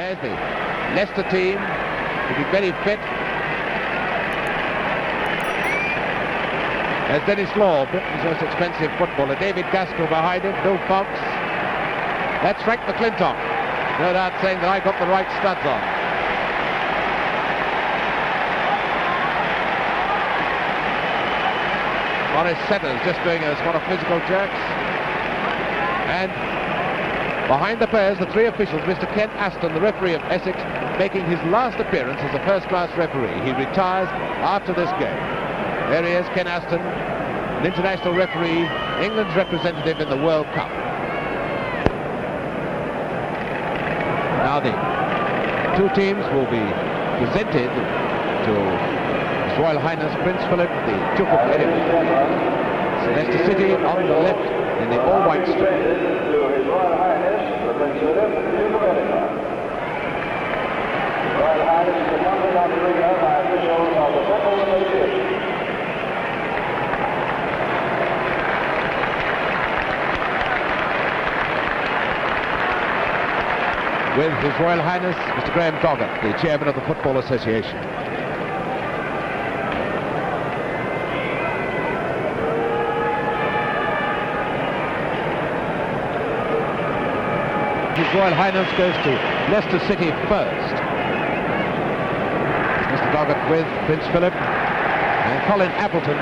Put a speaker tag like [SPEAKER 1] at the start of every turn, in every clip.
[SPEAKER 1] There's the Leicester team, looking very fit. There's Dennis Law, Britain's most expensive footballer. David Gaskell behind him, Bill Foulkes. That's Frank McLintock, no doubt saying that I got the right studs on. Maurice Setter's just doing a sort of physical jerks. And behind the players, the three officials, Mr. Ken Aston, the referee of Essex, making his last appearance as a first-class referee. He retires after this game. There he is, Ken Aston, an international referee, England's representative in the World Cup. Now the two teams will be presented to His Royal Highness Prince Philip, the Duke of Edinburgh. Leicester City on the left in the all-white strip.
[SPEAKER 2] To His Royal Highness, the Prince Philip, the Duke of Edinburgh. His Royal Highness is accompanied on the ringer by officials of the Football Association.
[SPEAKER 1] With His Royal Highness, Mr. Graham Doggett, the Chairman of the Football Association. His Royal Highness goes to Leicester City first. Mr. Doggett with Prince Philip and Colin Appleton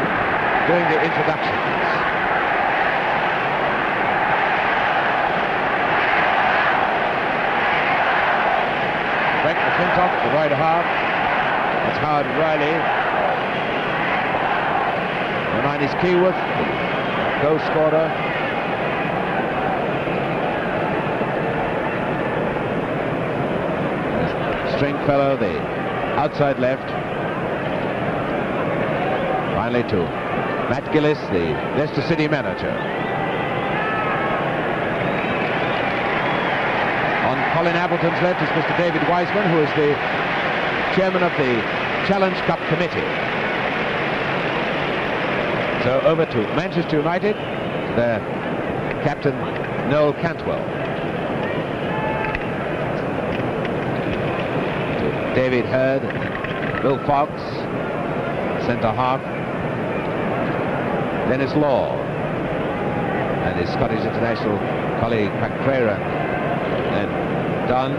[SPEAKER 1] doing the introductions. Frank McLintock, the right half. That's Howard Riley. The 9 is Keyworth, goal scorer. Stringfellow, the outside left. Finally to Matt Gillies, the Leicester City manager. On Colin Appleton's left is Mr. David Wiseman, who is the chairman of the Challenge Cup Committee. So over to Manchester United, their captain Noel Cantwell. David Hurd, Bill Foulkes, centre half, Dennis Law, and his Scottish international colleague Crerand, and Dunne,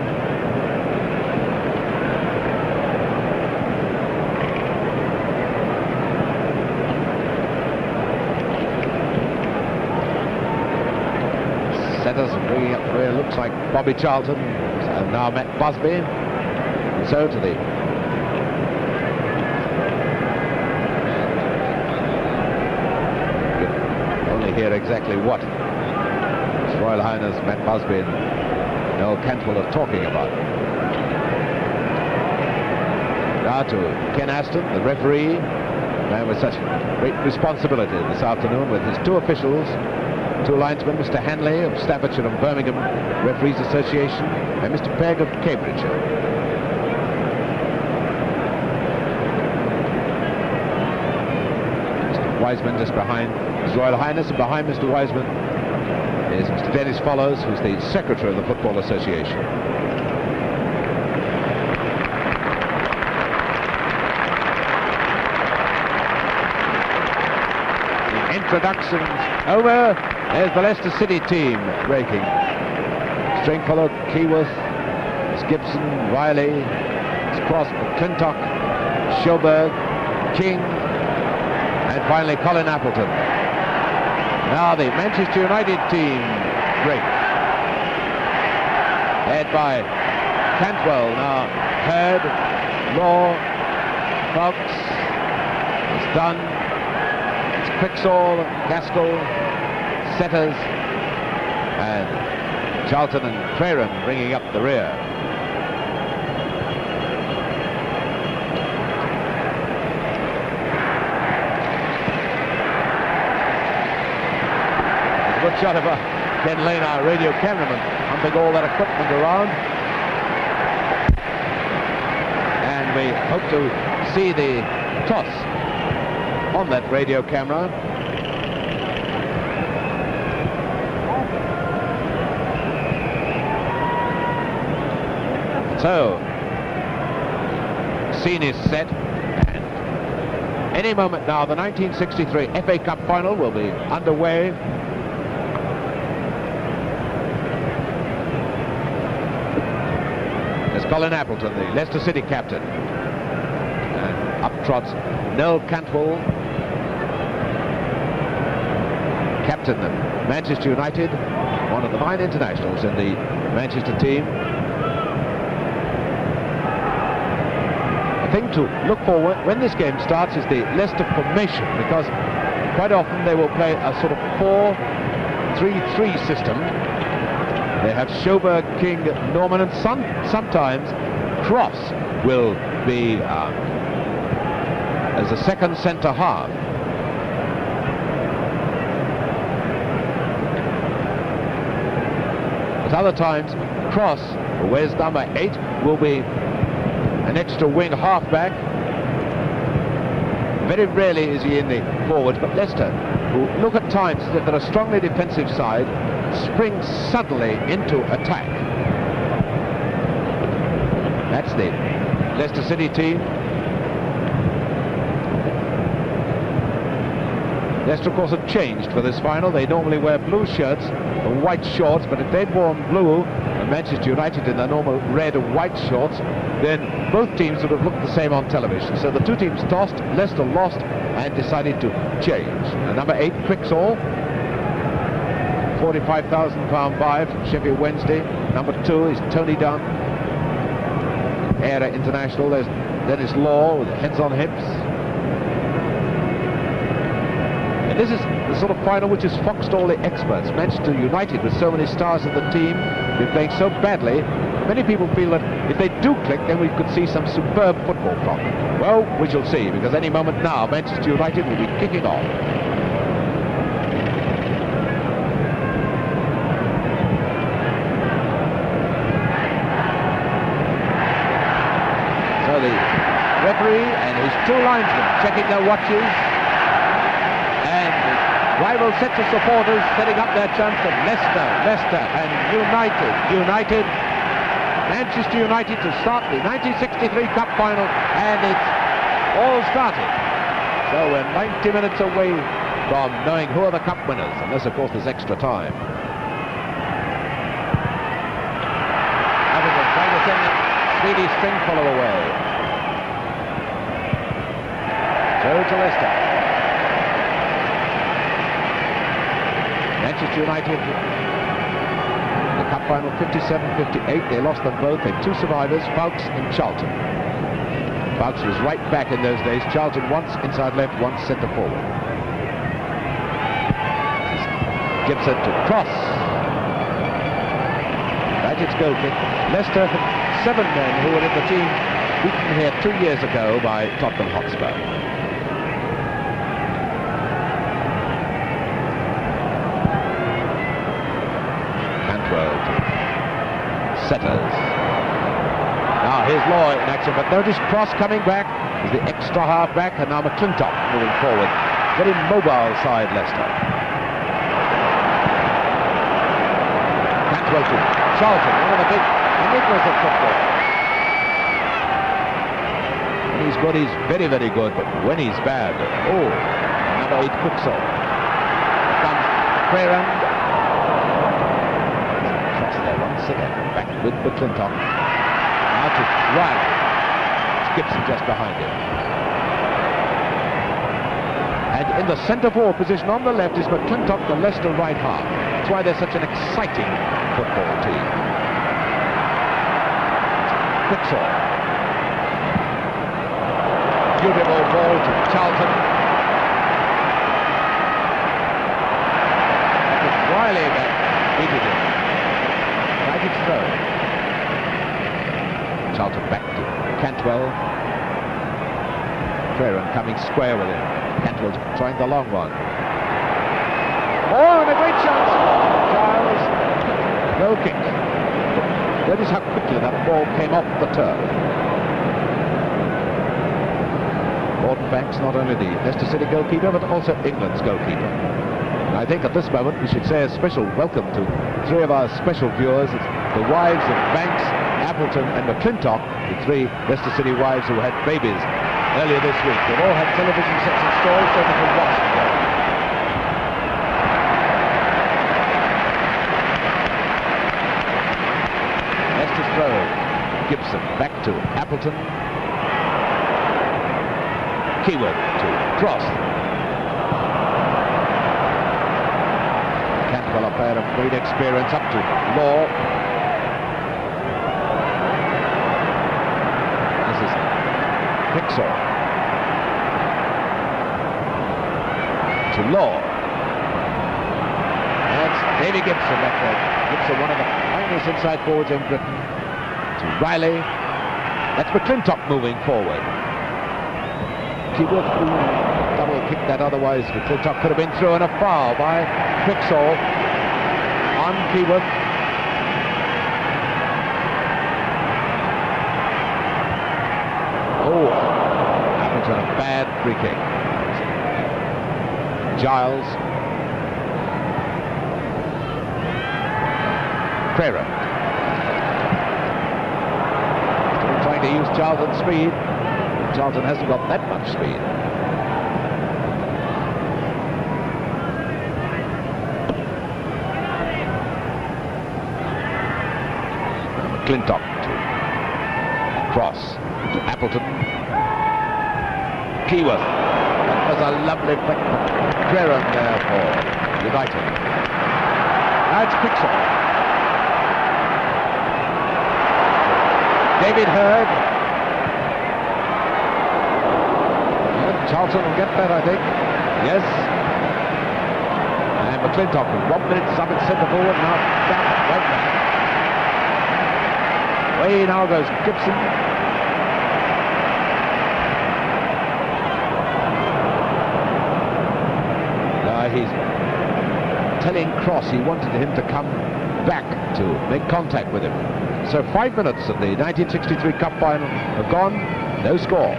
[SPEAKER 1] Setters bringing up where it looks like Bobby Charlton, and now met Busby. So to the only hear exactly what His Royal Highness Matt Busby and Noel Cantwell are talking about. Now to Ken Aston, the referee, man with such great responsibility this afternoon, with his two officials, two linesmen, Mr. Hanley of Staffordshire and Birmingham Referees Association, and Mr. Pegg of Cambridgeshire. Wiseman just behind His Royal Highness, and behind Mr. Wiseman is Mr. Dennis Follows, who's the Secretary of the Football Association. The introductions over. There's the Leicester City team breaking. Stringfellow, Keyworth, it's Gibson, Riley, it's Cross, McLintock, Sjoberg, King, and finally Colin Appleton. Now the Manchester United team break. Led by Cantwell, now Hurd, Law, Foulkes, it's Dunne, it's Quixall, Gaskell, Setters, and Charlton and Crerand bringing up the rear. Good shot of Ken Lane, our radio cameraman, humping all that equipment around. And we hope to see the toss on that radio camera. So, scene is set, and any moment now the 1963 FA Cup final will be underway. There's Colin Appleton, the Leicester City captain, and up trots Noel Cantwell, captain of Manchester United, one of the 9 internationals in the Manchester team. The thing to look for when this game starts is the Leicester formation, because quite often they will play a sort of 4-3-3 system. They have Sjoberg, King, Norman, and sometimes Cross will be as a second centre half. At other times, Cross, who wears number 8, will be an extra wing half-back. Very rarely is he in the forward, but Leicester, who look at times as if they're a strongly defensive side, spring suddenly into attack. That's the Leicester City team. Leicester, of course, have changed for this final. They normally wear blue shirts and white shorts, but if they'd worn blue and Manchester United in their normal red and white shorts, then both teams would have looked the same on television. So the two teams tossed, Leicester lost and decided to change. Number 8, Quixall, £45,000 buy from Sheffield Wednesday. Number 2 is Tony Dunne, Era International. There's Dennis Law with heads on hips. And this is the sort of final which has foxed all the experts. Manchester United, with so many stars in the team, been playing so badly. Many people feel that if they do click, then we could see some superb football from them. Well, we shall see, because any moment now, Manchester United will be kicking off. So the referee and his 2 linesmen checking their watches, and the rival sets of supporters setting up their chants of Leicester and United. Manchester United to start the 1963 Cup final, and it's all started. So we're 90 minutes away from knowing who are the Cup winners, unless of course there's extra time. Appleton trying to send Speedy Stringfellow away. So to Leicester. Manchester United, the Cup final 57-58, they lost them both. They had 2 survivors, Foulkes and Charlton. Foulkes was right back in those days, Charlton once inside left, once centre forward. Gibson to Cross. Magic's goal kick. Leicester had 7 men who were in the team beaten here 2 years ago by Tottenham Hotspur. Setters. Now here's Law in action, but notice Cross coming back is the extra half-back, and now McLintock moving forward. Very mobile side, Leicester. Cantwell to Charlton, one of the big enigmas of football. When he's good, he's very, very good, but when he's bad, oh, number 8 Quixall. Here comes Crerand. Once again, back with McLintock. Now to Ryan. It's Gibson just behind him. And in the centre forward position on the left is McLintock, the Leicester right half. That's why they're such an exciting football team. Quixall. Beautiful ball to Charlton. It's Riley that beated him. Throw. Charlton back to Cantwell. Crerand coming square with him. Cantwell trying the long one. Oh, and a great chance. Giles. No kick. Notice how quickly that ball came off the turf. Gordon Banks, not only the Leicester City goalkeeper, but also England's goalkeeper. And I think at this moment we should say a special welcome to 3 of our special viewers. It's the wives of Banks Appleton and McLintock, the three Leicester City wives who had babies earlier this week. They've all had television sets installed so they can watch the game. Leicester's throw. Gibson back to Appleton. Keyworth to Cross. Cantwell, a player of great experience, up to Law. This is Quixall. To Law. That's Davy Gibson back there. Gibson, one of the finest inside forwards in Britain. To Riley. That's McLintock moving forward. Keyworth double kicked that, otherwise McLintock could have been through, and a foul by Quixall on Keyworth. Oh, Appleton, a bad free kick. Giles. Crerand. Still trying to use Charlton's speed. Charlton hasn't got that much speed. McLintock to Cross to Appleton. Keyworth. That was a lovely flick from Crerand there for United. Now it's Quixall. David Hurd. Charlton will get that, I think. Yes. And McLintock with 1 minute sub at centre forward, now down right back. Away now goes Gibson. He's telling Cross he wanted him to come back to make contact with him. So 5 minutes of the 1963 Cup final have gone, no score.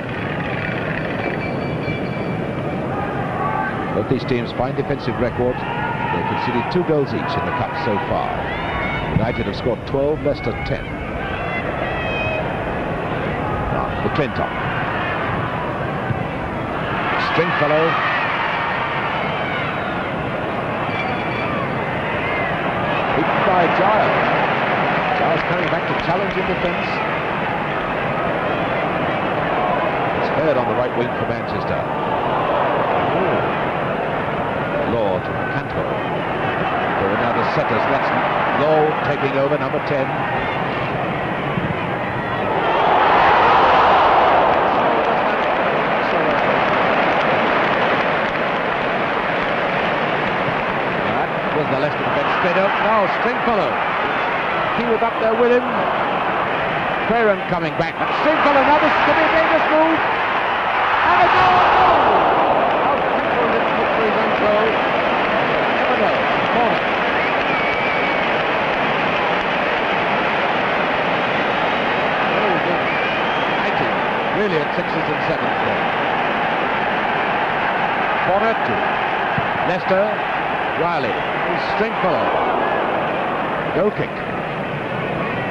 [SPEAKER 1] Both these teams fine defensive records. They've conceded 2 goals each in the Cup so far. United have scored 12, Leicester 10. Now, McLintock. Stringfellow. Beaten by Giles. Giles coming back to challenge in defence. It's Hurd on the right wing for Manchester. Law to Cantwell. There are now the setters. That's Law taking over, number 10. That was the left defence straight up. Now Stringfellow. He was up there with him. Crerand coming back. And Stringfellow, now this could be a dangerous move. And a goal! Never know. Corner. Oh, United really at 6s and 7s there. Corner to Leicester. Riley. Stringfellow. Goal kick.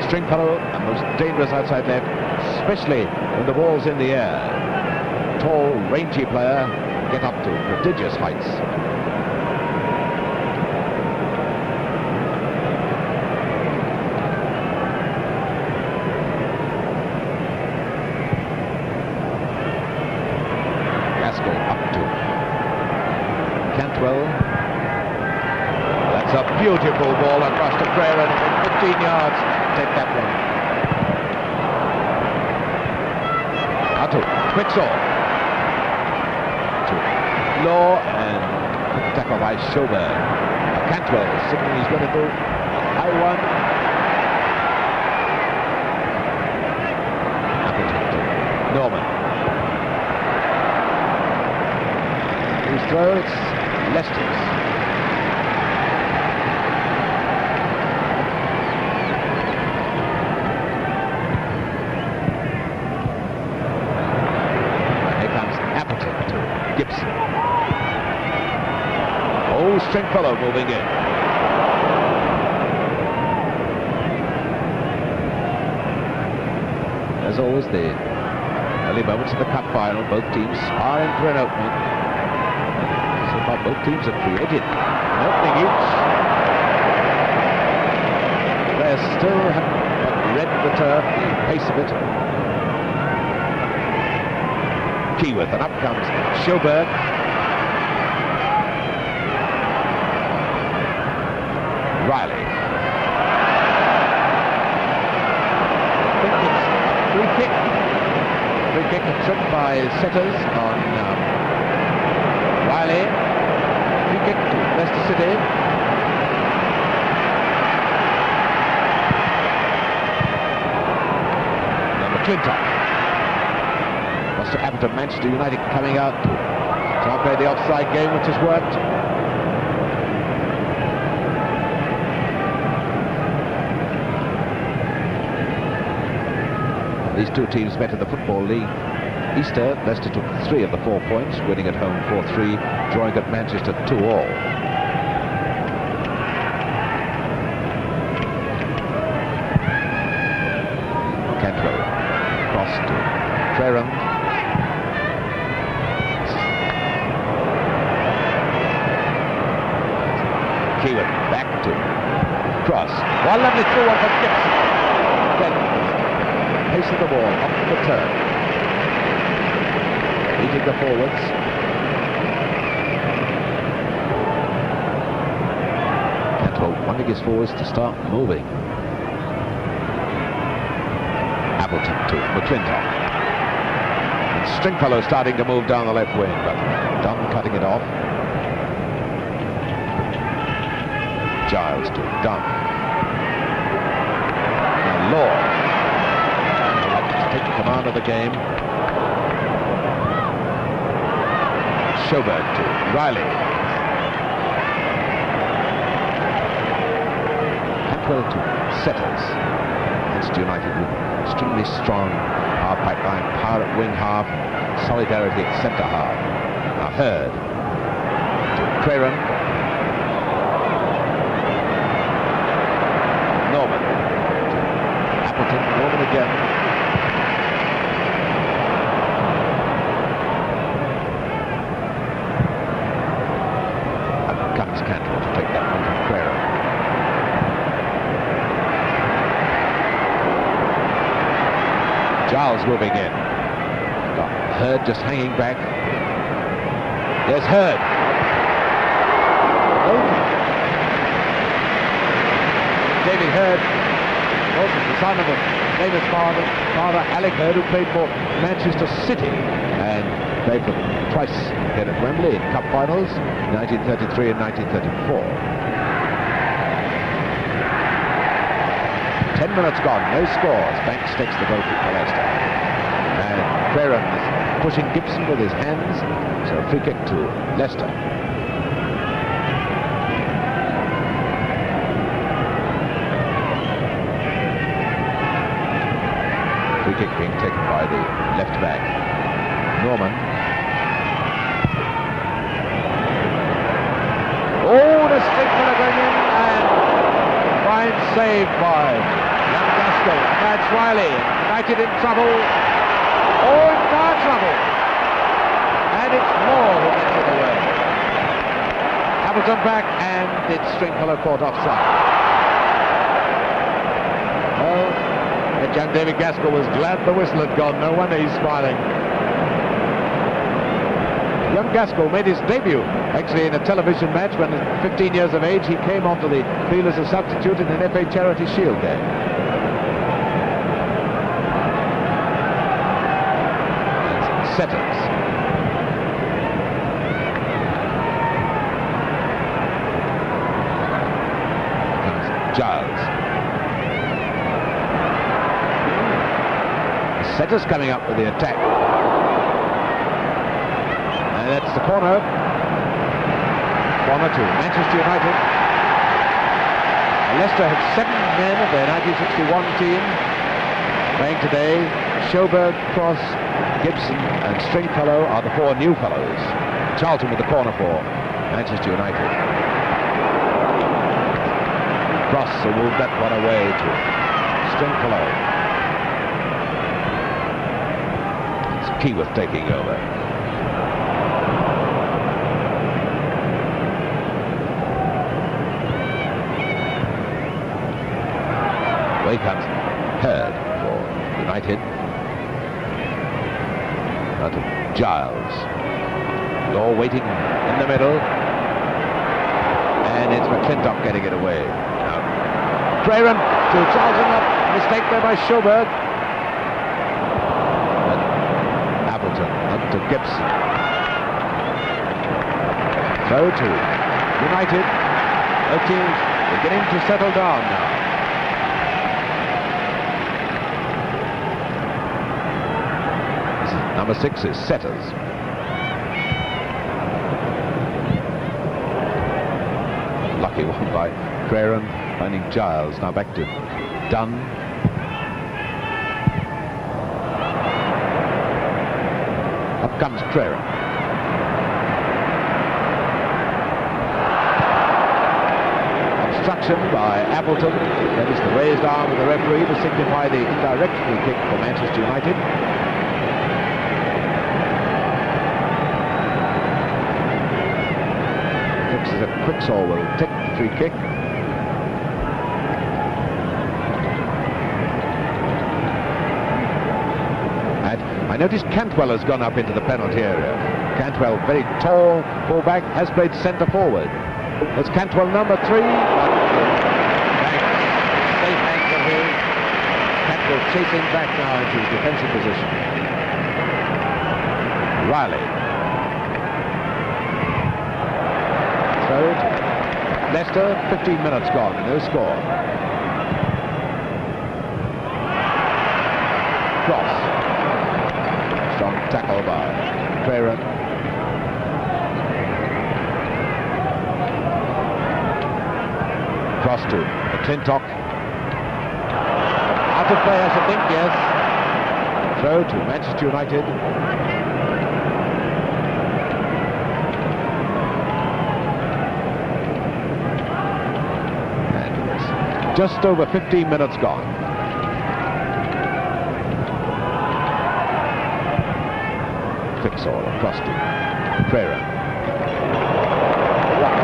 [SPEAKER 1] Stringfellow, the most dangerous outside left, especially when the ball's in the air. Tall, rangy player. Get up to prodigious heights. Gaskell up to Cantwell. That's a beautiful ball across to Crerand in 15 yards. Take that one. Now to Quixall. Law and tackle by Sjoberg. Cantwell signaling he's going to do a high one. Appleton to Norman. Who's throw? It's Leicester's. Here comes Appleton to Gibson. Oh, Stringfellow moving in. as always, the early moments of the cup final, both teams sparring for an opening. So far, both teams have created an opening each. Players still haven't read the turf, the pace of it. Keyworth, and up comes Sjoberg. Riley. I think it's free kick. Free kick tripped by setters on Riley. Free kick to Leicester City. Now McLintock. To Appleton, Manchester United coming out to try and play the offside game, which has worked. These two teams met in the Football League Easter. Leicester took 3 of the 4 points, winning at home 4-3, drawing at Manchester 2-all. Cantwell cross to Crerand. Keyworth back to cross. One lovely through one for Gibson. Then pace of the ball off the turn. Eating the forwards. Cantwell wanting his forwards to start moving. Appleton to McLintock. And Stringfellow starting to move down the left wing, but Dunne cutting it off. Giles to Dunne. Now Law to take command of the game. Sjoberg to Riley. Cantwell to Setters. Manchester United with extremely strong half pipeline, power at wing half, solidarity at centre half. Now Hurd to Crerand. Appleton, Norman again. Up comes Cantwell to take that one from Crerand. Giles moving in. Got Hurd just hanging back. There's Hurd. David Hurd. Also the son of a famous father, Alec Hurd, who played for Manchester City and played for twice again at Wembley in cup finals, 1933 and 1934. 10 minutes gone, no scores. Banks takes the goalkeeper for Leicester. And Crerand is pushing Gibson with his hands, so free kick to Leicester. Free kick being taken by the left back, Norman. Oh, the Stringfellow going in, and fine save by young Gaskell. That's Riley. United in trouble. Oh, in far trouble. And it's Moore who gets it away. Appleton back, and it's Stringfellow caught offside. Well, young David Gaskell was glad the whistle had gone. No wonder he's smiling. Young Gaskell made his debut actually in a television match when at 15 years of age he came onto the field as a substitute in an FA Charity Shield game. Setters. Giles. Setters coming up with the attack. And that's the corner. Corner to Manchester United. Leicester have 7 men of their 1961 team playing today. Sjoberg, Cross, Gibson and Stringfellow are the 4 new fellows. Charlton with the corner for Manchester United. Cross will move that one away to Stringfellow. Keyworth taking over. Away comes Hurd for United. Now to Giles. Law waiting in the middle. And it's McLintock getting it away. Now Crerand to Charlton, up. Mistake there by Sjoberg. And Appleton up to Gibson. So to United. Both teams beginning to settle down now. Number 6 is Setters. Lucky one by Crerand, finding Giles. Now back to Dunne. Up comes Crerand. Obstruction by Appleton. That is the raised arm of the referee to signify the indirect free kick for Manchester United. That Quixall will take the free kick. And I noticed Cantwell has gone up into the penalty area. Cantwell, very tall fullback, has played centre forward. That's Cantwell, number 3. But safe angle here. Cantwell chasing back now into his defensive position. Riley. Leicester, 15 minutes gone, no score. Cross. Strong tackle by Crerand. Cross to McLintock. Out of play, I should think, yes. Throw to Manchester United. Just over 15 minutes gone. Quixall across to Crerand. What a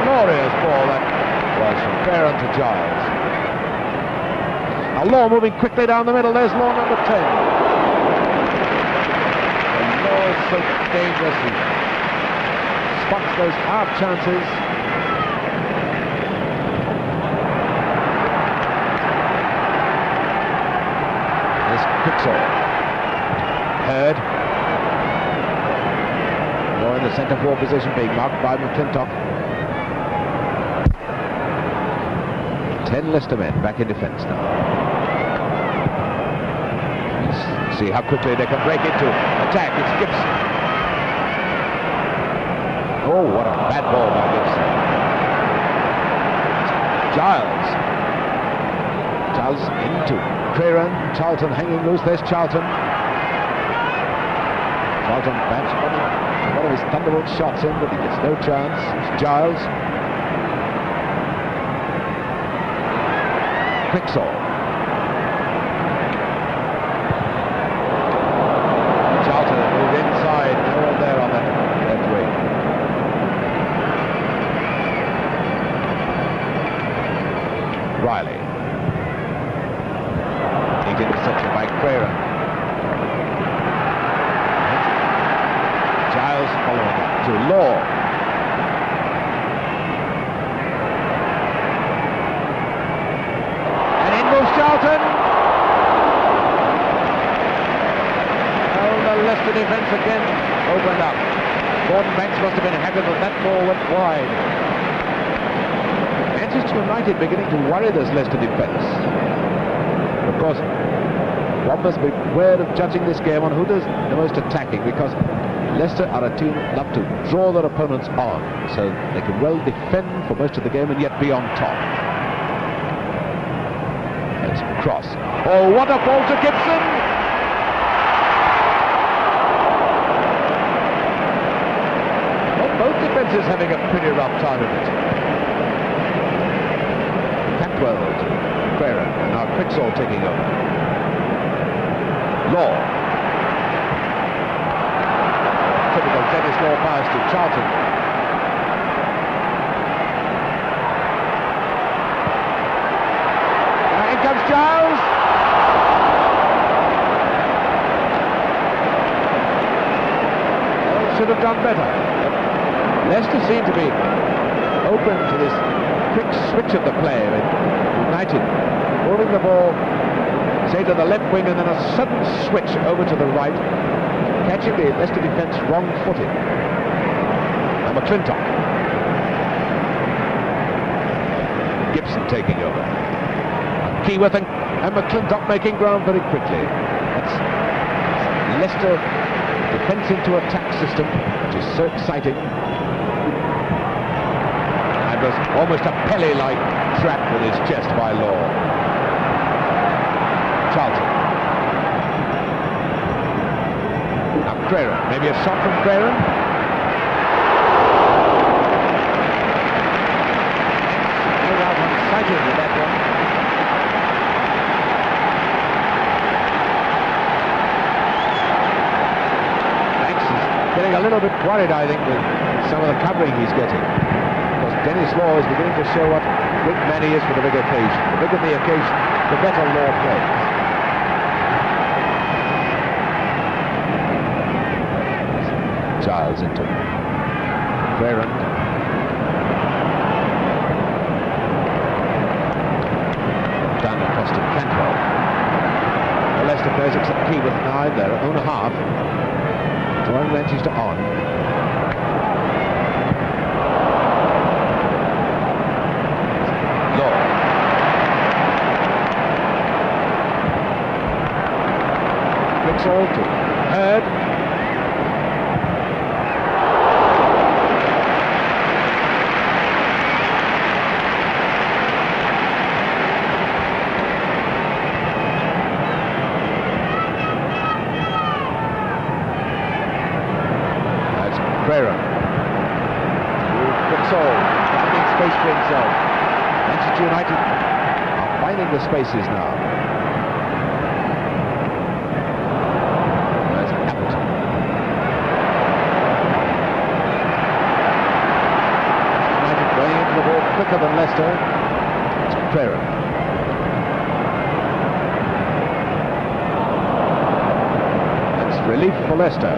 [SPEAKER 1] glorious ball that was from Crerand to Giles. Now Law moving quickly down the middle. There's Law, number 10. And Law is so dangerous. He spots those half chances. Quixall. Hurd. More in the centre forward position, being marked by McLintock. 10 Leicester men back in defence now. Let's see how quickly they can break into attack. It's Gibson. Oh, what a bad ball by Gibson. Giles into Crerand. Charlton hanging loose. There's Charlton. Charlton perhaps one of his thunderbolt shots in, but he gets no chance. It's Giles. Quixall. Charlton moved inside. No one there on that left wing. Riley. Intercepted by Crerand. Giles following it to Law. And in moves Charlton. Oh, the Leicester defence again opened up. Gordon Banks must have been happy that that ball went wide. Manchester United beginning to worry this Leicester defence. Of course, one must beware of judging this game on who does the most attacking, because Leicester are a team that love to draw their opponents on, so they can well defend for most of the game and yet be on top. It's cross. Oh, what a ball to Gibson! Well, both defences having a pretty rough time of it. Cantwell to Crerand, and now Quixall taking over. Law. typical Dennis Law pass to Charlton. Now in comes Giles. Should have done better. Leicester seem to be open to this quick switch of the play with United holding the ball, say to the left wing, and then a sudden switch over to the right, catching the Leicester defence wrong-footed. And McLintock. Gibson taking over. And Keyworth and McLintock making ground very quickly. That's Leicester defence into attack system, which is so exciting. And was almost a Pele-like trap with his chest by Law. Charlton. Now Crerand, maybe a shot from Crerand. No doubt one-sided with that one. Getting a little bit worried, I think, with some of the covering he's getting. Because Dennis Law is beginning to show what a big man he is for the big occasion. The bigger the occasion, the better Law plays. Giles into Crerand. Dunne across to Cantwell. The Leicester players except Keyworth now in their own half. Drawing Manchester on. Law. Quixall to Hurd. Crerand. Quixall finding space for himself. Manchester United are finding the spaces now. There's Appleton. United going into the ball quicker than Leicester. It's Crerand. That's relief for Leicester.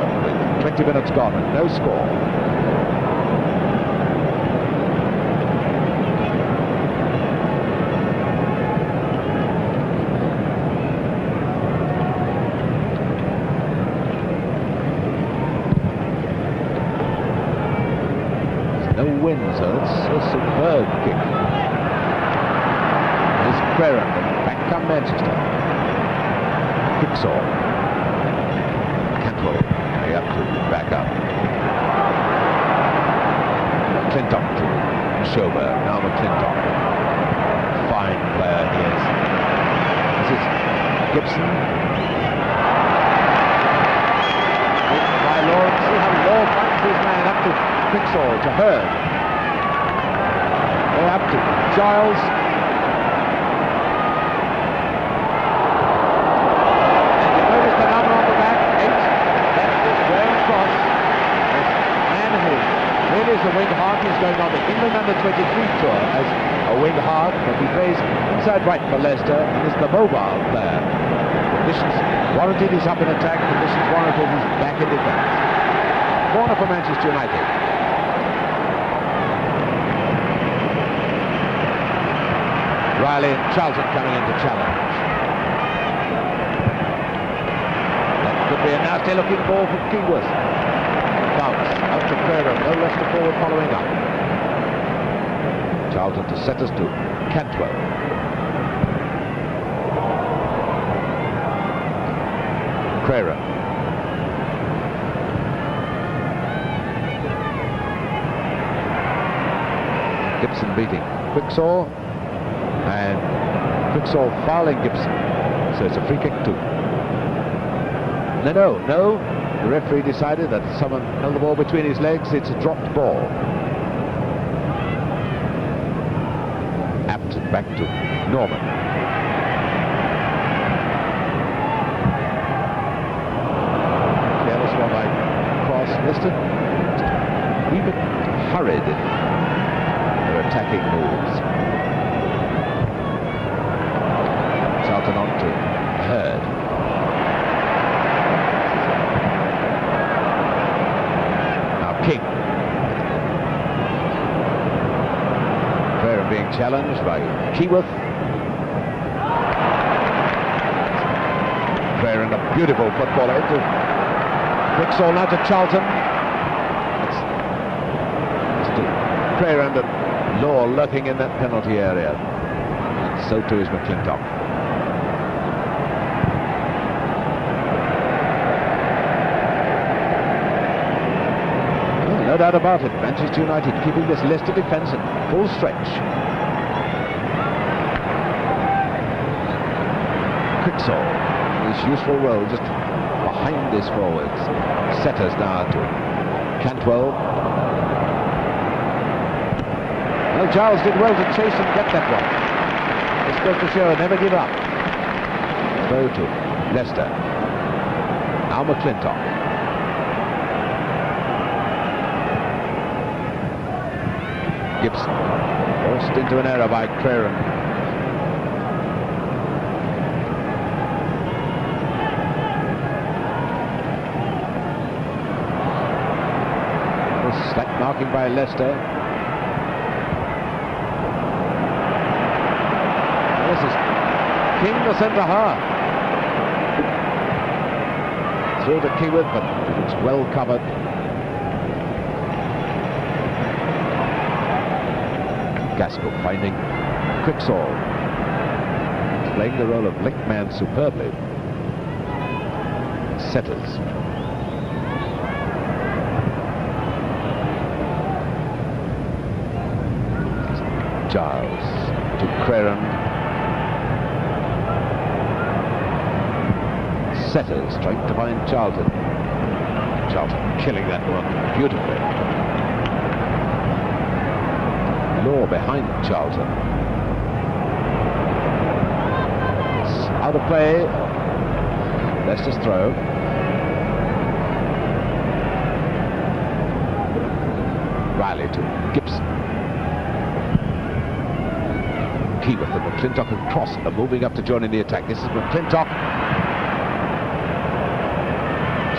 [SPEAKER 1] 20 minutes gone and no score. There's no wind, so it's a superb kick. There's Crerand, back come Manchester. Quixall. Cantwell. Up to back up. McLintock to Sjoberg. Now McLintock. Fine player he is. This is Gibson. By Law. See how Law finds his man up to Quixall, to Hurd. They're up to Giles. And you notice the number on the back, 8. Cross. Man who really is a wing half. He's going on the England under-23 tour as a wing half, but he plays inside right for Leicester and is the mobile player. Conditions warranted, he's up in attack. Conditions warranted, he's back in defence. Corner for Manchester United. Riley and Charlton coming in to challenge. Could be a nasty looking ball from Keyworth. Foulkes out to Crerand, no Leicester forward following up. Charlton to set us to Cantwell. Crerand. Gibson beating Quixall, and Quixall fouling Gibson, so it's a free kick too. No. The referee decided that someone held the ball between his legs. It's a dropped ball. Appleton back to Norman. Careless one by Cross. Leicester a wee bit hurried in their attacking moves. Charlton on to Hurd. Now King. Crerand being challenged by Keyworth. Crerand, a beautiful football into Quixall, now to Charlton. Crerand and Law lurking in that penalty area. And so too is McLintock. Well, no doubt about it, Manchester United keeping this Leicester defence in full stretch. Quixall, his useful role just behind his forwards. Setters now to Cantwell. Well, Giles did well to chase and get that one. This goes to show, never give up. Throw to Leicester. Now McLintock. Gibson. Forced into an error by Crerand. Slack marking by Leicester. This is King, the centre half. Through to Keyworth, but it's well covered. Gaskell finding Quixall. He's playing the role of link man superbly. Setters. Giles to Crerand. Setters trying to find Charlton. Charlton killing that one beautifully. Law behind Charlton. It's out of play. Leicester's throw. Riley to Gibson. Keyworth and McLintock and Cross are moving up to join in the attack. This is McLintock.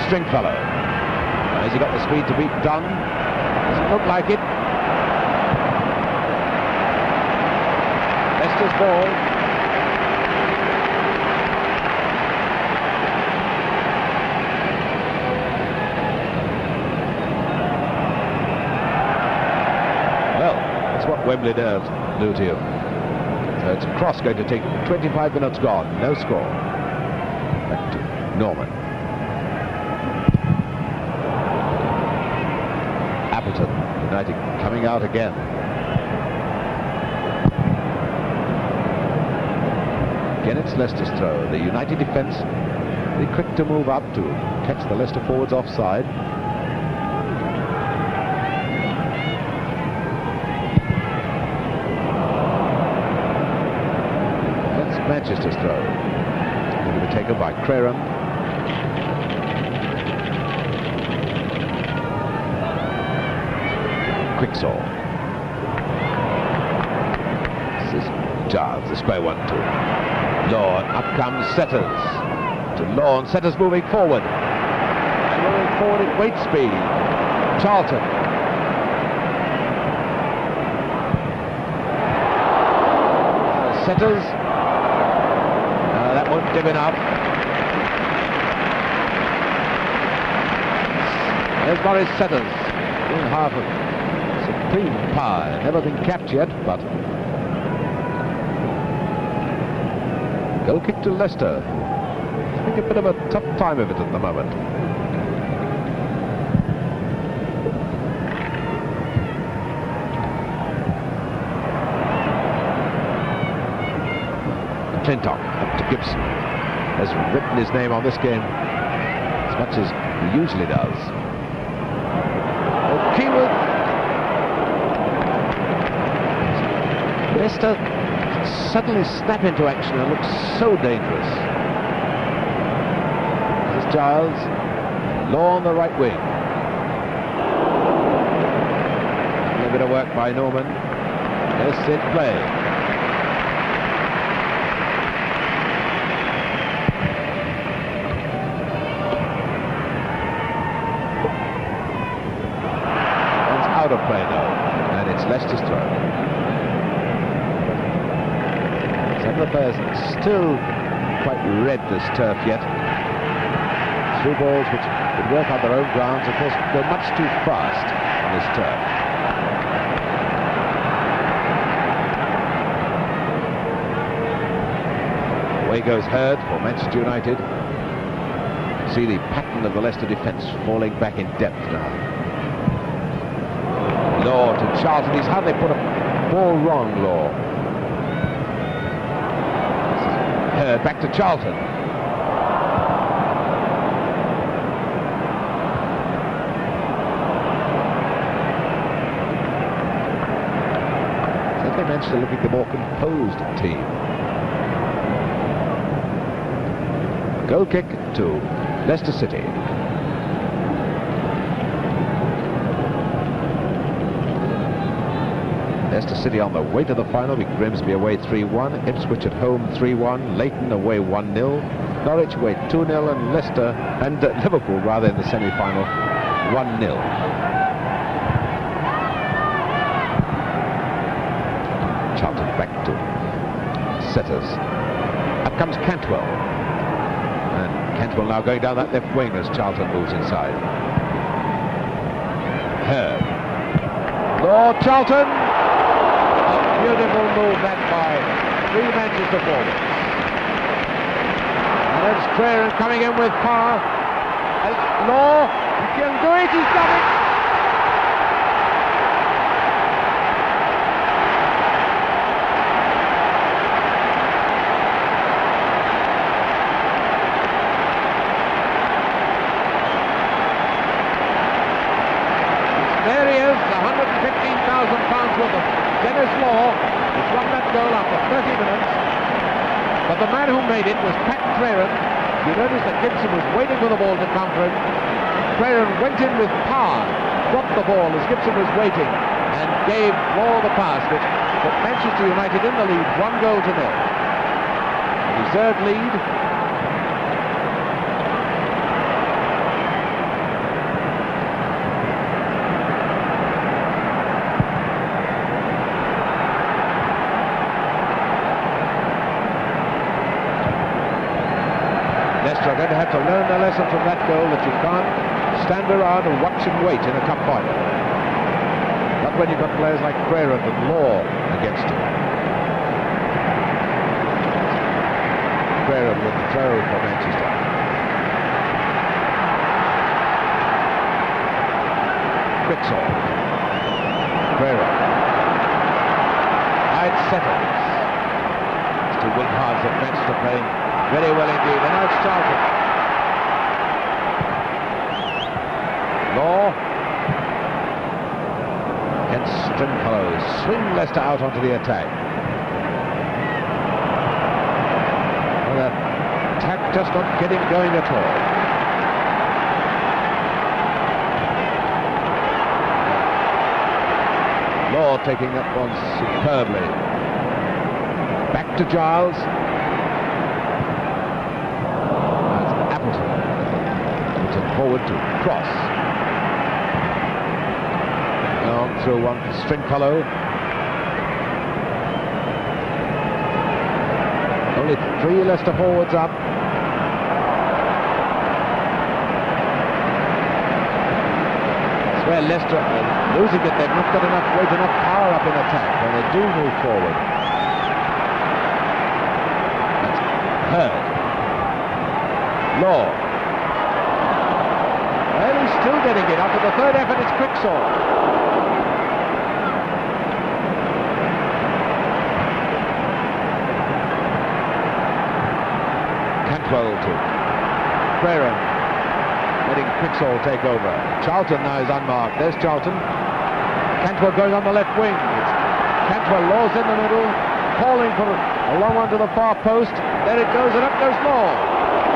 [SPEAKER 1] Stringfellow. Has he got the speed to beat Dunne? Doesn't look like it. Leicester's ball. Well, that's what Wembley does do to you. So it's Cross going to take 25 minutes gone, no score. Back to Norman. Appleton, United coming out again. Again it's Leicester's throw. The United defence, be quick to move up to catch the Leicester forwards offside. Manchester's throw. Going to be taken by Crerand. Quixall. This is Giles, the square one to Law. Up comes Setters. To Law, and Setters moving forward. And moving forward at great speed. Charlton. Setters. That won't dim enough. There's Boris Setters doing half of supreme power. Never been capped yet, but goal kick to Leicester. I think a bit of a tough time of it at the moment. McLintock up to Gibson. Has written his name on this game as much as he usually does. Oh, Keyworth. Leicester suddenly snap into action and look so dangerous. This is Giles. Law on the right wing. bit of work by Norman. Yes, in play. That's out of play now, and it's Leicester's throw. Some of the players still quite red this turf yet. Through balls which would work on their own grounds, of course, go much too fast on this turf. Away goes Hurd for Manchester United. See the pattern of the Leicester defence falling back in depth now. Law to Charlton. He's hardly put a ball wrong, Law. Hurd back to Charlton. Certainly Manchester looking the more composed team. Goal kick to Leicester City. Leicester City on the way to the final, with Grimsby away 3-1, Ipswich at home 3-1, Leighton away 1-0, Norwich away 2-0, and Leicester and Liverpool rather in the semi-final 1-0. Charlton back to setters. Up comes Cantwell. Cantwell now going down that left wing as Charlton moves inside. Hurd. Lord Charlton. A beautiful move that by three Manchester forwards. And there's Crerand coming in with power. Law, he can do it, he's done it. But the man who made it was Crerand. You notice that Gibson was waiting for the ball to come for him. Crerand went in with power, dropped the ball as Gibson was waiting, and gave Law the pass, which put Manchester United in the lead, 1-0. A deserved lead. Are going to have to learn their lesson from that goal, that you can't stand around and watch and wait in a cup final. Not when you've got players like Crerand and Law against you. Crerand with the throw for Manchester. Quixall. Crerand. It settles. It's two wing halves of Manchester playing very well indeed, and now it's Charlton. Law. Against Stringfellow. Swing Leicester out onto the attack. Well, the attack just not getting going at all. Law taking that one superbly. Back to Giles. Forward to cross. On through one for Stringfellow. Only three Leicester forwards up. That's where Leicester are losing it. They've not got enough weight, enough power up in attack when they do move forward. That's Hurd. Law. Well, he's still getting it. After the third effort, it's Quixall. Cantwell to Crerand. Letting Quixall take over. Charlton now is unmarked. There's Charlton. Cantwell going on the left wing. Cantwell, Law's in the middle, calling for a long one to the far post. There it goes, and up goes Law.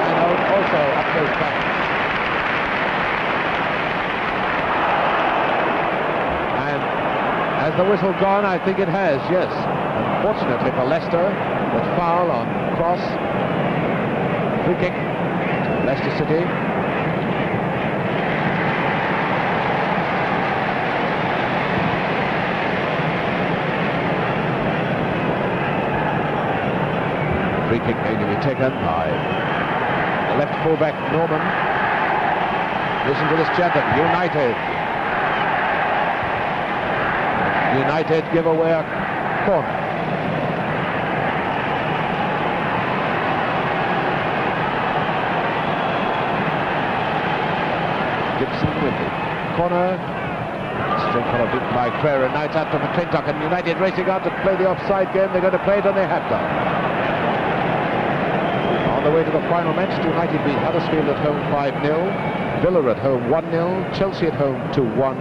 [SPEAKER 1] And also up goes back. the whistle gone? I think it has, yes. Unfortunately for Leicester, with foul on cross. Free kick to Leicester City. Free kick going to be taken by the left fullback Norman. Listen to this chanting, United give away a corner. Gibson with the corner. Stringfellow beaten by Crerand. Now it's out to McLintock, and United racing out to play the offside game. They're going to play it, and they have done. On the way to the final, Manchester United beat Huddersfield at home 5-0. Villa at home 1-0. Chelsea at home 2-1.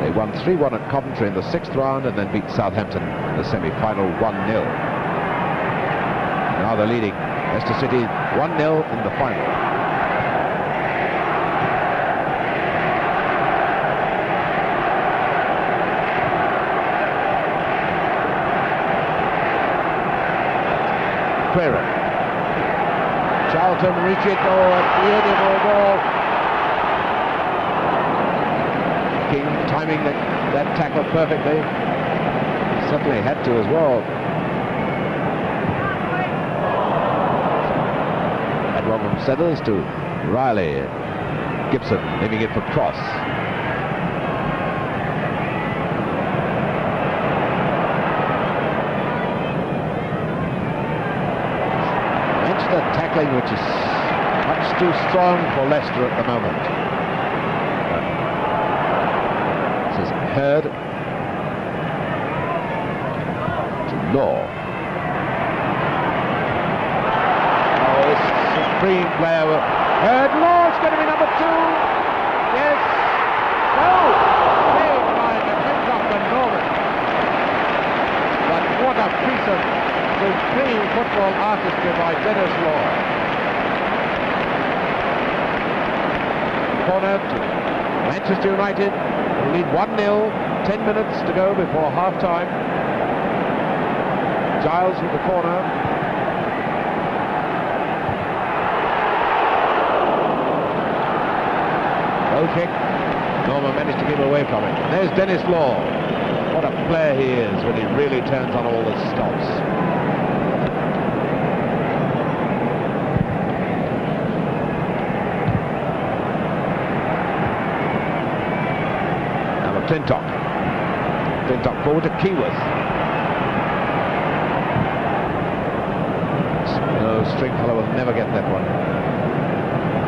[SPEAKER 1] They won 3-1 at Coventry in the 6th round and then beat Southampton in the semi-final 1-0. Now they're leading Leicester City 1-0 in the final. Crerand. Charlton reach it. Oh, a beautiful ball. King timing that tackle perfectly. Certainly had to as well. And Robin settles to Riley. Gibson leaving it for cross. Manchester tackling, which is much too strong for Leicester at the moment. Hurd to Law. Oh, this supreme player. Hurd, Law, it's going to be number 2. Yes. No. Saved by McLintock and Norman. But what a piece of supreme football artistry by Dennis Law. Corner to Manchester United. Lead 1-0, 10 minutes to go before half-time. Giles with the corner. Low kick. Norman managed to give away from it. There's Dennis Law. What a player he is when he really turns on all the stops. McLintock forward to Keyworth. No, Stringfellow will never get that one.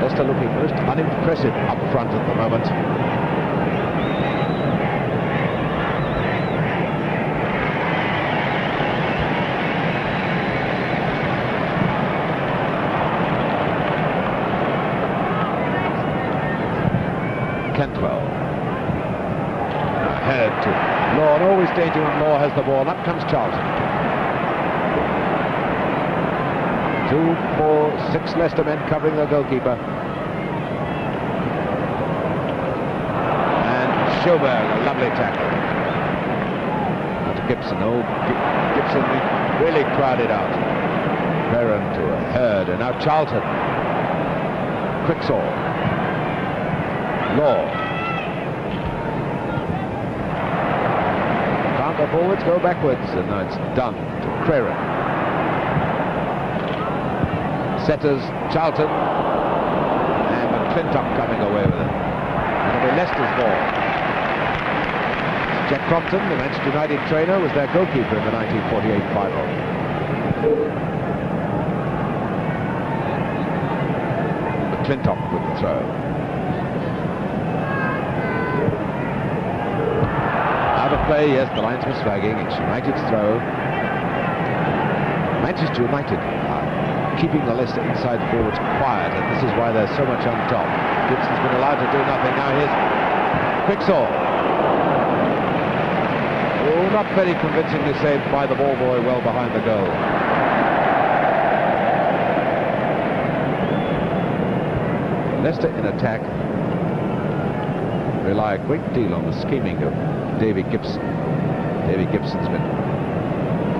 [SPEAKER 1] Leicester looking most unimpressive up front at the moment. Cantwell. Head to Law, and always danger when Law has the ball. Up comes Charlton. 2, 4, 6 Leicester men covering the goalkeeper. And Sjoberg, a lovely tackle. Now to Gibson. Oh, Gibson really crowded out. Crerand to a Hurd, and now Charlton. Quixall. Law. The forwards go backwards, and now it's Dunne to Crerand. Setters, Charlton, and McLintock coming away with it. It'll be Leicester's ball. Jack Crompton, the Manchester United trainer, was their goalkeeper in the 1948 final. McLintock with the throw. Out of play, yes, the linesman's flagging. It's United's throw. Manchester United are keeping the Leicester inside forwards quiet, and this is why they're so much on top. Gibson's been allowed to do nothing. Now here's Quixall. Oh, not very convincingly saved by the ball boy well behind the goal. Leicester in attack rely a great deal on the scheming of Davy Gibson. Davy Gibson's been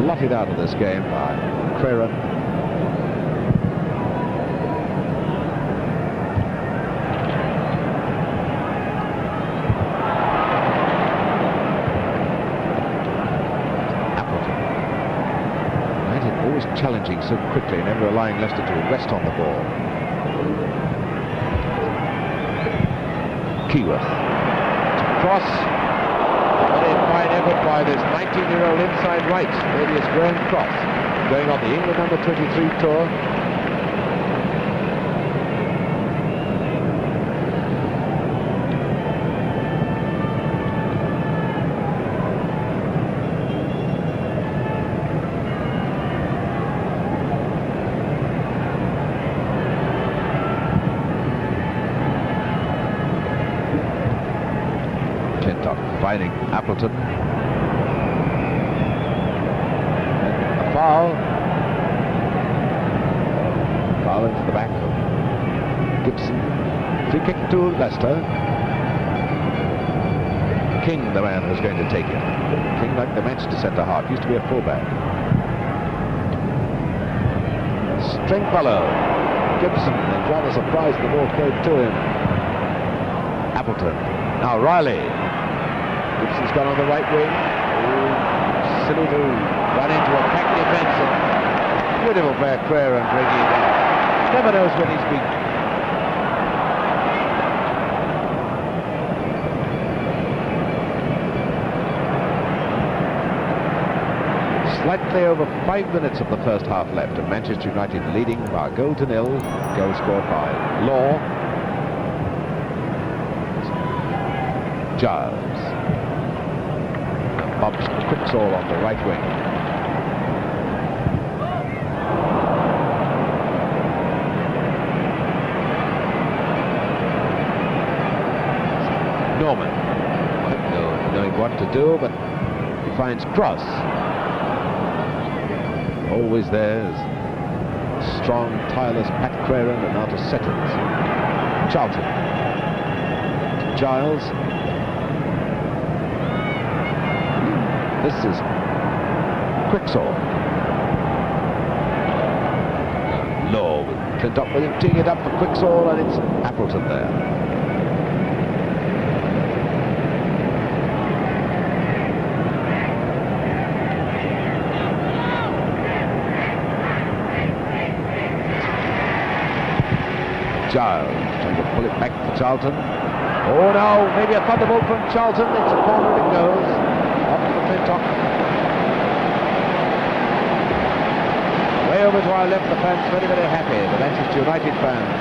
[SPEAKER 1] blotted out of this game by Crerand. Appleton. United always challenging so quickly, never allowing Leicester to rest on the ball. Keyworth. Cross. Very fine effort by this 19-year-old inside right, alias Graham Cross, going on the England under-23 tour. Finding Appleton. And a foul. Foul into the back of Gibson. Free kick to Leicester. King, the man who's going to take it. King, like the Manchester centre half, used to be a fullback. Stringfellow. Gibson, and rather surprised the ball came to him. Appleton. Now Riley. Gibson's gone on the right wing. Silly to run into a packed defence. Beautiful by Crerand bringing it down. Never knows when he's been. Slightly over 5 minutes of the first half left, and Manchester United leading by a goal to nil. Goal scored by Law. Giles. Bumps Quixall on the right wing. Norman, knowing what to do, but he finds Cross. Always there is strong, tireless Pat Crerand, and now to Setters. Charlton. Giles. This is Quixall. Law with McLintock with him, teeing it up for Quixall, and it's Appleton there. Giles trying to pull it back for Charlton. Oh no, maybe a thunderbolt from Charlton. It's a corner and it goes. McLintock. Way over to our left, the fans very, very happy, the Manchester United fans.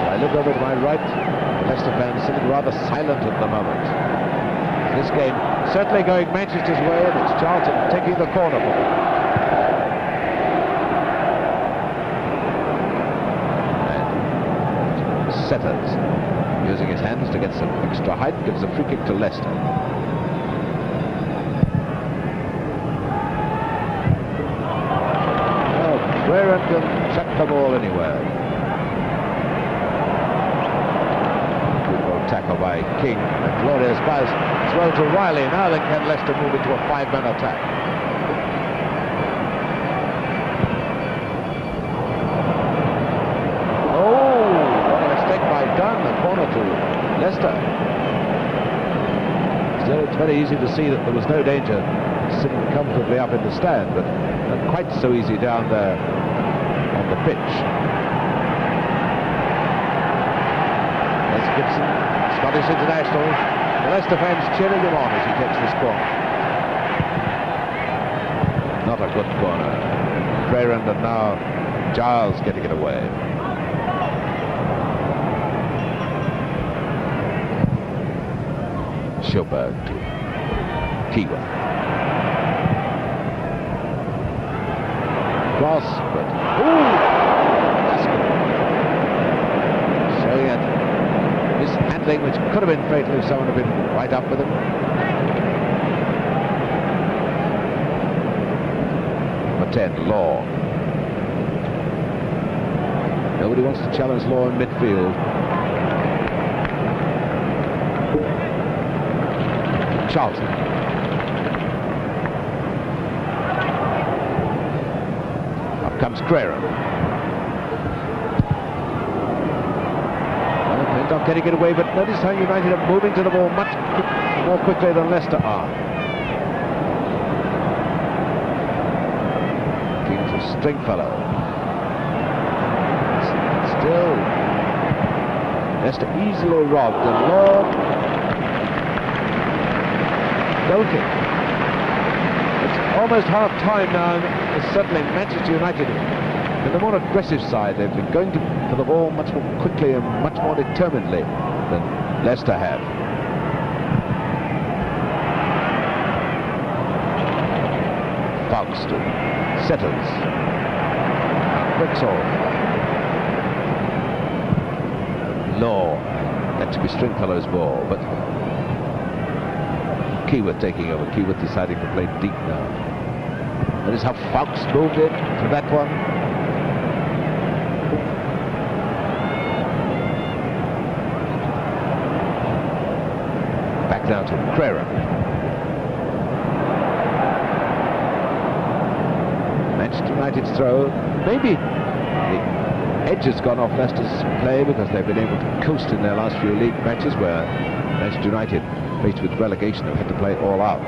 [SPEAKER 1] I look over to my right, the Leicester fans sitting rather silent at the moment. This game certainly going Manchester's way, and it's Charlton taking the corner for them. And Setters using his hands to get some extra height, gives a free kick to Leicester. Crerand can chuck the ball anywhere. Good ball tackle by King. A glorious pass throw to Riley. Now then can Leicester move into a 5-man attack. Oh, what a mistake by Dunne. The corner to Leicester. Still, it's very easy to see that there was no danger sitting comfortably up in the stand, but not quite so easy down there on the pitch. There's Gibson, Scottish international. The Leicester fans cheering him on as he takes this corner. Not a good corner. Crerand, and now Giles getting it away. Sjoberg to Keyworth. Cross, but Gaskell showing that mishandling which could have been fatal if someone had been right up with him. Number 10, Law. Nobody wants to challenge Law in midfield. Charlton. Up comes Crerand. McLintock getting it away, but notice how United are moving to the ball much more quickly than Leicester are. King to Stringfellow. Still Leicester easily robbed, and Lord goal kick. It's almost half time now, and it's certainly Manchester United, in the more aggressive side. They've been going for the ball much more quickly and much more determinedly than Leicester have. Foulkes settles. Quixall. Law. That to be Stringfellow's ball, but Keyworth taking over. Keyworth deciding to play deep now. That is how Foulkes moved in for that one. Back now to Crerand. Manchester United's throw. Maybe the edge has gone off Leicester's play because they've been able to coast in their last few league matches, where Manchester United, faced with relegation, have had to play all out.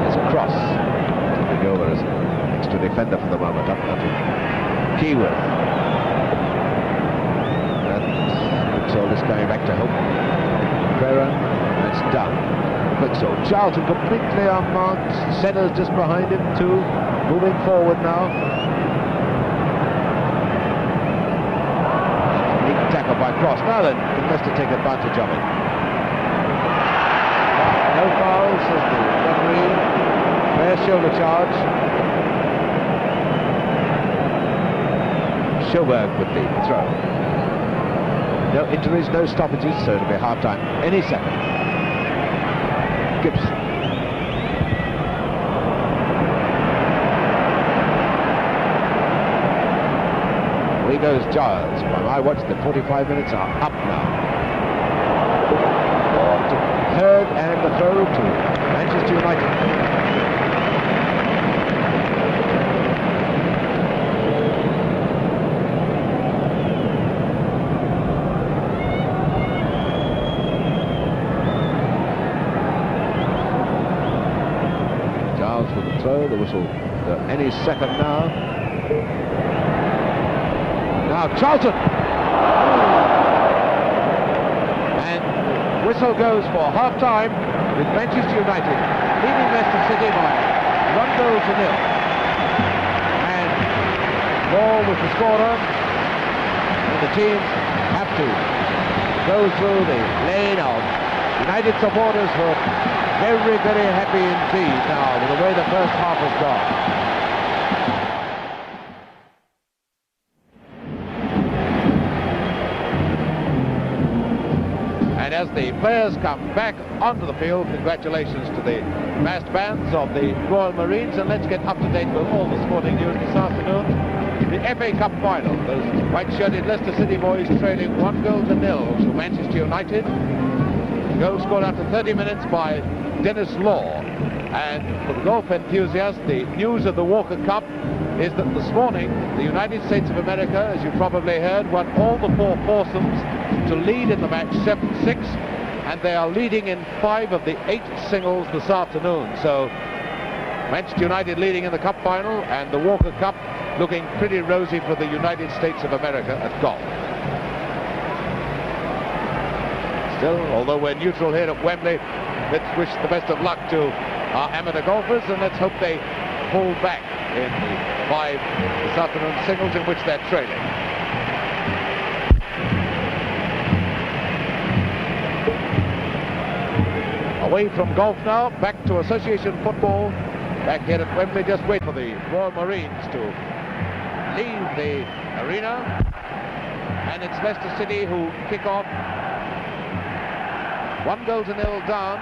[SPEAKER 1] There's Cross taking over as extra defender for the moment. Up now to Keyworth. And Quixall is going back to Hope. Crerand, that's Dunne. Quixall. Charlton completely unmarked. Centre's just behind him too. Moving forward now. Tackle by Cross. Now then, can Leicester take advantage of it? No foul, says the referee. Fair shoulder charge. Sjoberg with the throw. No injuries, no stoppages, so it'll be half-time any second. Gibson. Here goes Giles. Well, I watched the 45 minutes are up now. Third and the throw to Manchester United. Giles with the throw, the whistle any second now. Now Charlton, and whistle goes for half-time with Manchester United leading Leicester City by 1 goal to 0. And ball with the scorer, and the teams have to go through the lane of United supporters who are very, very happy indeed now with the way the first half has gone. As the players come back onto the field, congratulations to the massed bands of the Royal Marines, and let's get up to date with all the sporting news this afternoon. The FA Cup final, those white-shirted Leicester City boys trailing 1 goal to 0 to Manchester United. The goal scored after 30 minutes by Dennis Law. And for the golf enthusiasts, the news of the Walker Cup is that this morning the United States of America, as you probably heard, won all the 4 foursomes to lead in the match 7-6, and they are leading in 5 of the 8 singles this afternoon. So Manchester United leading in the cup final, and the Walker Cup looking pretty rosy for the United States of America at golf. Still, although we're neutral here at Wembley, let's wish the best of luck to our amateur golfers, and let's hope they pull back in the 5 this afternoon singles in which they're trailing. Away from golf now, back to association football. Back here at Wembley, just wait for the Royal Marines to leave the arena. And it's Leicester City who kick off. 1 goal to 0 down.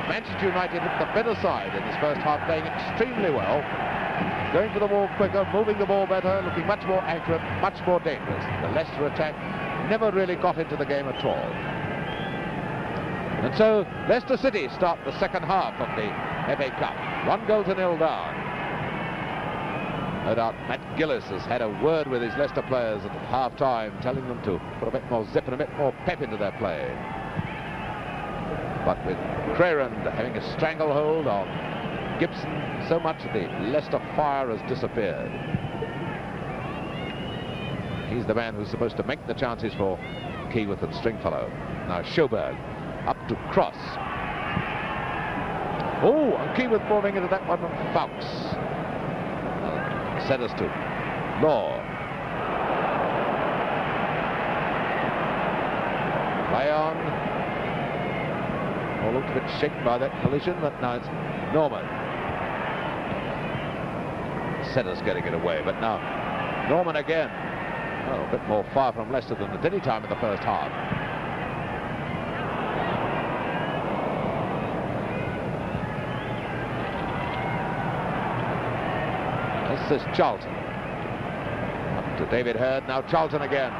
[SPEAKER 1] Manchester United at the better side in this first half, playing extremely well. Going for the ball quicker, moving the ball better, looking much more accurate, much more dangerous. The Leicester attack never really got into the game at all. And so Leicester City start the second half of the FA Cup. 1-0 down. No doubt Matt Gillies has had a word with his Leicester players at half-time, telling them to put a bit more zip and a bit more pep into their play. But with Crerand having a stranglehold on Gibson, so much of the Leicester fire has disappeared. He's the man who's supposed to make the chances for Keyworth and Stringfellow. Now Sjoberg up to cross. Oh, and Keyworth falling into that one from Foulkes. Set us to Law. Play on. All looked a bit shaken by that collision, but now it's Norman. Setter's getting it away, but now Norman again. Oh, a bit more far from Leicester than at any time in the first half. This is Charlton. Up to David Hurd, now Charlton again.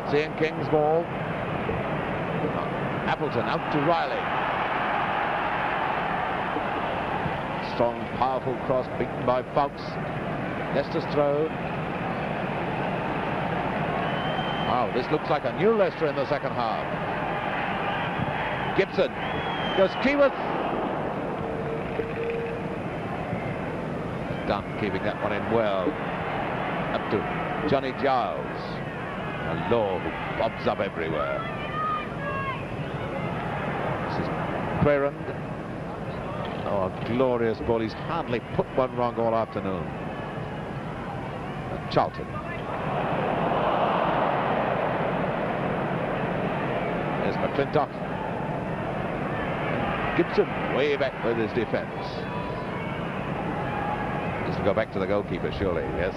[SPEAKER 1] It's Ian King's ball. Appleton out to Riley. Strong, powerful cross beaten by Foulkes. Leicester's throw. Wow, this looks like a new Leicester in the second half. Gibson goes Keyworth. Dunne keeping that one in well. Up to Johnny Giles. A Law who bobs up everywhere. This is Crerand. Oh, a glorious ball. He's hardly put one wrong all afternoon. And Charlton. There's McLintock. Gibson way back with his defence. This will go back to the goalkeeper, surely, yes.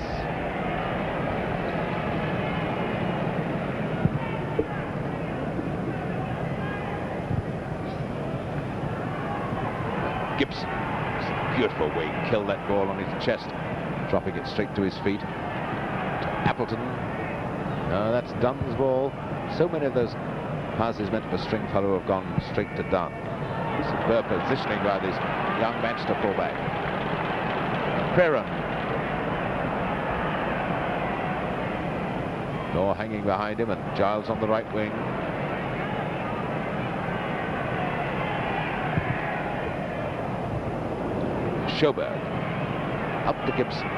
[SPEAKER 1] Gibson, beautiful way he killed that ball on his chest, dropping it straight to his feet. To Appleton. No, that's Dunne's ball. So many of those passes meant for Stringfellow have gone straight to Dunne. Superb positioning by this young Manchester fullback. Crerand. Law hanging behind him and Giles on the right wing. Sjoberg up to Gibson.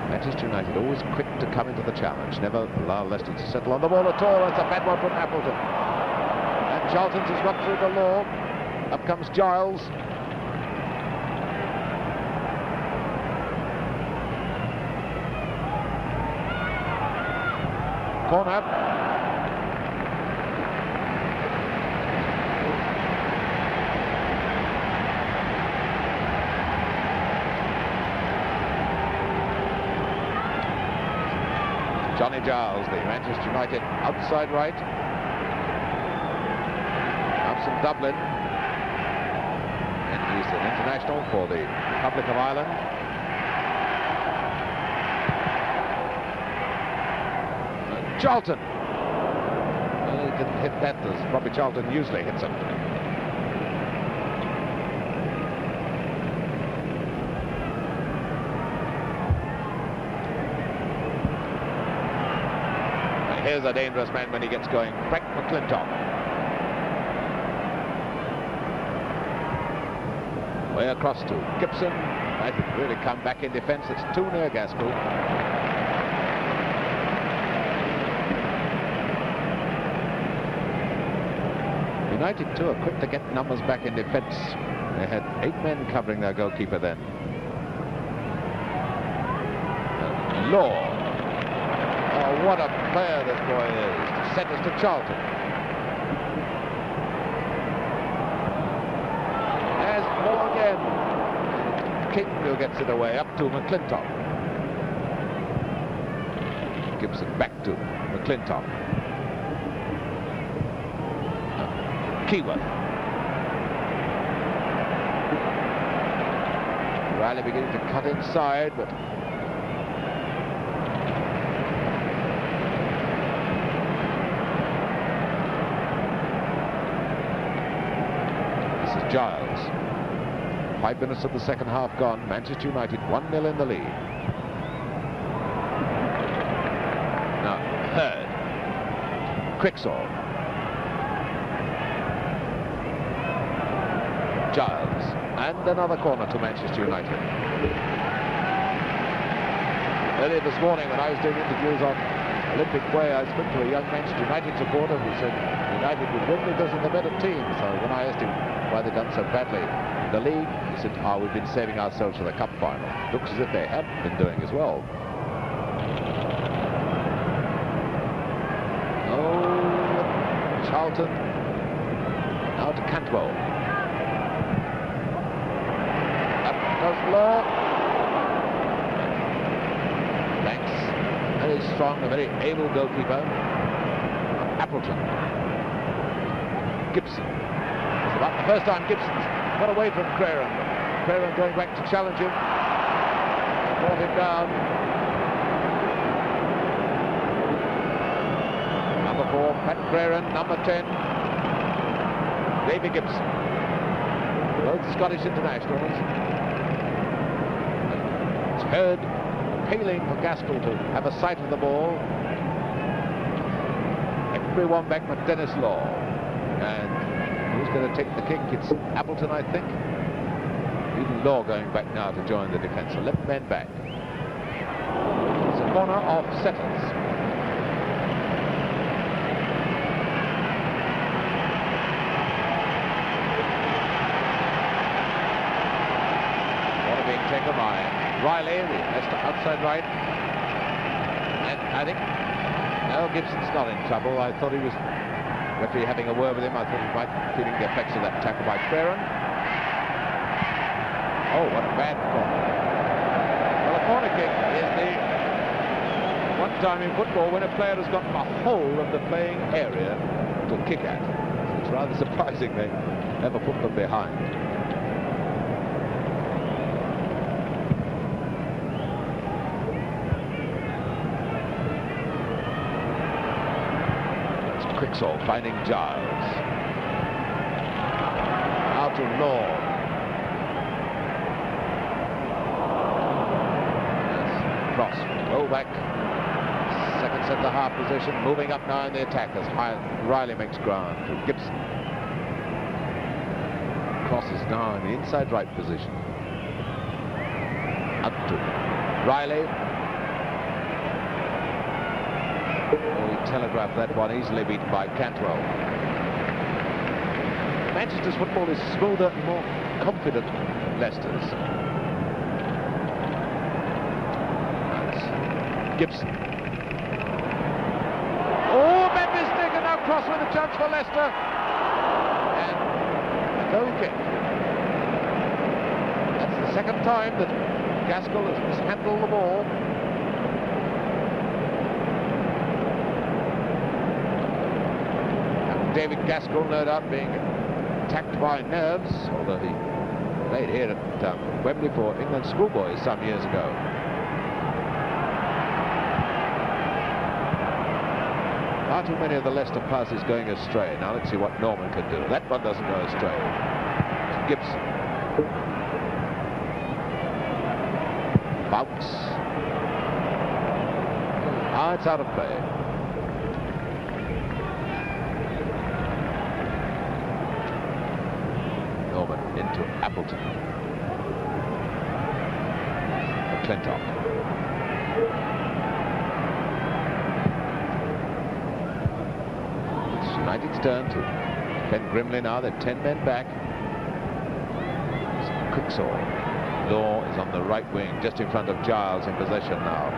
[SPEAKER 1] Manchester United always quick to come into the challenge, never allow Leicester to settle on the ball at all. It's a bad one from Appleton. And Charlton's has got through the Law. Up comes Giles. Corner. Johnny Giles, the Manchester United outside right. Comes from Dublin. And he's an international for the Republic of Ireland. Charlton. Well, he didn't hit that as Robbie Charlton usually hits it. Here's a dangerous man when he gets going. Frank McLintock. Way across to Gibson. Might have really come back in defence. It's too near Gaskell. United too are quick to get numbers back in defence. They had 8 men covering their goalkeeper then. Law. Oh, what a player this boy is. Sent us to Charlton. There's Law again. King who gets it away, up to McLintock. Gibson back to McLintock. Keyworth. Riley beginning to cut inside, but Giles. 5 minutes of the second half gone. Manchester United 1-0 in the lead. Now, Hurd. Quixall. Giles. And another corner to Manchester United. Earlier this morning when I was doing interviews on Olympic Way, I spoke to a young Manchester United supporter who said United would win because of the better team. So when I asked him why they'd done so badly in the league, he said, we've been saving ourselves for the cup final. Looks as if they have been doing as well. Oh, Charlton. Now to Cantwell. Up goes Law. Thanks. Very strong, a very able goalkeeper. Appleton. Gibson. It's about the first time Gibson's got away from Crerand. Crerand going back to challenge him. Brought him down. Number 4, Pat Crerand. Number 10, Davy Gibson. Both Scottish internationals. It's Hurd appealing for Gaskell to have a sight of the ball. Everyone back but Dennis Law. And who's going to take the kick? It's Appleton, I think. Even Law going back now to join the defence. So left man back. It's a corner of Setters. What a being taken by Riley, Leicester outside right. And I think Gibson's not in trouble. I thought he was referee having a word with him. I thought he might be feeling the effects of that tackle by Crerand. Oh, what a bad corner. Well, a corner kick is the one time in football when a player has got a whole of the playing area to kick at. It's rather surprising they never put them behind. Quixall finding Giles. Out to Law. Yes, cross. Roll back. Second centre half position. Moving up now in the attack as Riley makes ground to Gibson. Crosses now in the inside right position. Up to Riley. Telegraphed that one, easily beaten by Cantwell. Manchester's football is smoother and more confident than Leicester's. That's Gibson. Oh, Memphis taken now, cross with a chance for Leicester. And a goal kick. That's the second time that Gaskell has mishandled the ball. David Gaskell, no doubt, being attacked by nerves, although he played here at Wembley for England schoolboys some years ago. Far too many of the Leicester passes going astray. Now let's see what Norman can do. That one doesn't go astray. Gibson. Foulkes. It's out of play. Into Appleton. McLintock. It's United's turn to defend grimly now. They're 10 men back. Quixall. Law is on the right wing, just in front of Giles in possession now.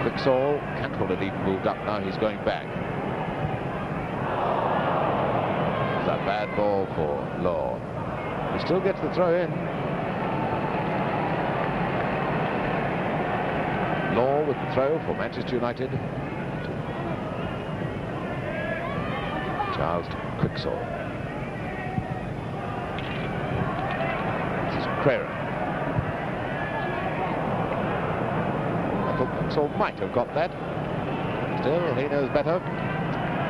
[SPEAKER 1] Quixall. Cantwell had even moved up now. He's going back. A bad ball for Law. He still gets the throw in. Law with the throw for Manchester United. Giles to Quixall. This is Crerand. I thought Quixall might have got that. Still, he knows better.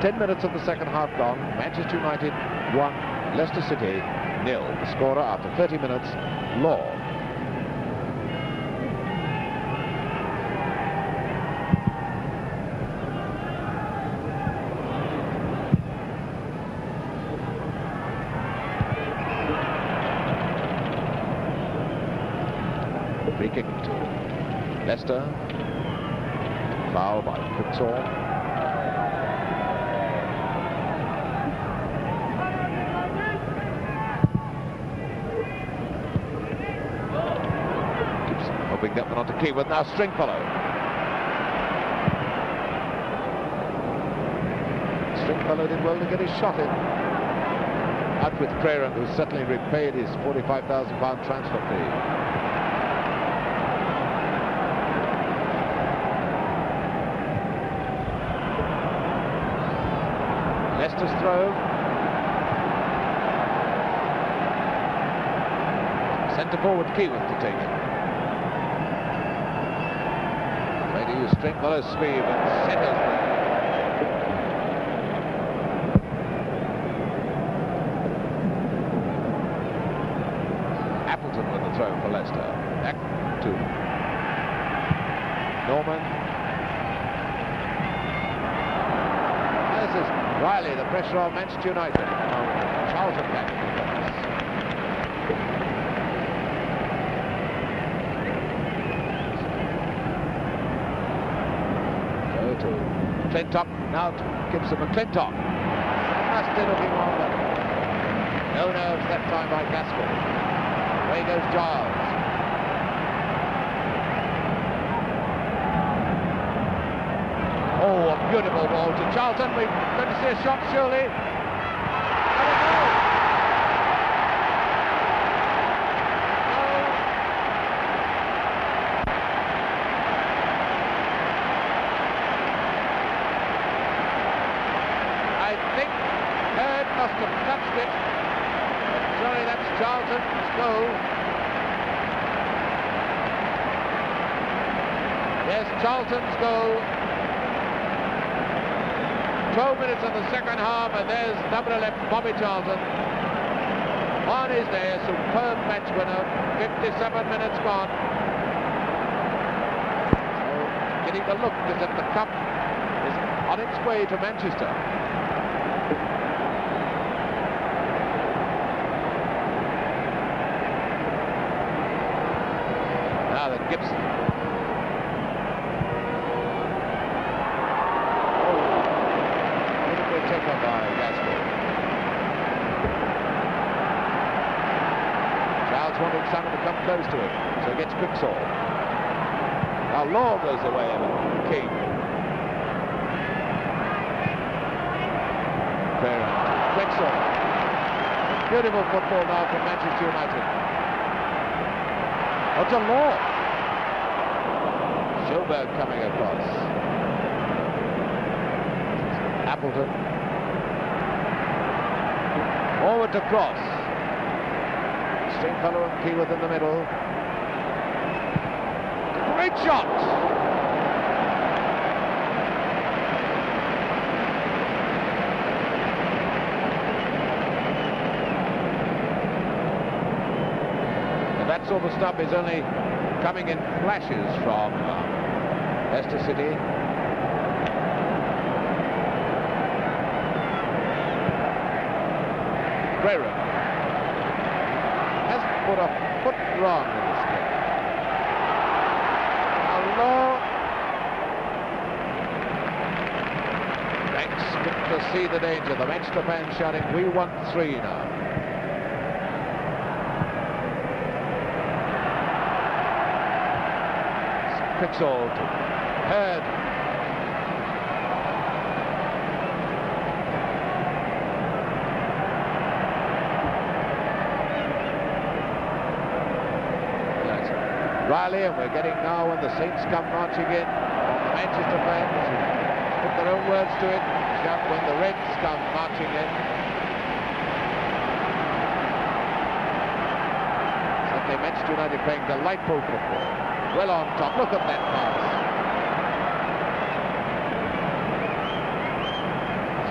[SPEAKER 1] 10 minutes of the second half gone. Manchester United 1, Leicester City 0. The scorer after 30 minutes, Law. Free kick to Leicester. Foul by Quixall. Gibson hoping that one onto Keyworth. Now Stringfellow. Stringfellow did well to get his shot in. Out with Crerand, who certainly repaid his £45,000 transfer fee. Leicester's throw. Centre forward Keyworth to take it. Trying to use Stringfellow's speed and settles there. Appleton with the throw for Leicester. Back to Norman. This is Riley, the pressure on Manchester United. Charlton back. Go to McLintock, now to Gibson. McLintock. Nasty looking on, but no nerves that time by Gaskell. Away goes Giles. Oh, a beautiful ball to Charlton. We're going to see a shot, surely. And a goal. I think Hurd must have touched it. But surely that's Charlton's goal. Yes, Charlton's goal. 12 minutes of the second half, and there's number 11, Bobby Charlton. On his day, a superb match winner. 57 minutes gone. So, getting the look as if the cup is on its way to Manchester. Now the Gibson. Taken by Gaskell. Giles wanted someone to come close to him, so he gets Quixall. Now Law goes away of it. King. Crerand. Quixall. Beautiful football now from Manchester United. What's a Law? Sjoberg coming across. Appleton. Forward to cross. Stringfellow and Keyworth in the middle. Great shot! And that sort of stuff is only coming in flashes from Leicester City. Crerand hasn't put a foot wrong in this game. Law thanks to see the danger. The Manchester fans shouting, "We want 3 now." Quixall to Hurd. Riley, and we're getting now when the Saints come marching in, the Manchester fans who put their own words to it, shout when the Reds come marching in. Certainly Manchester United playing delightful football. Well on top, look at that pass.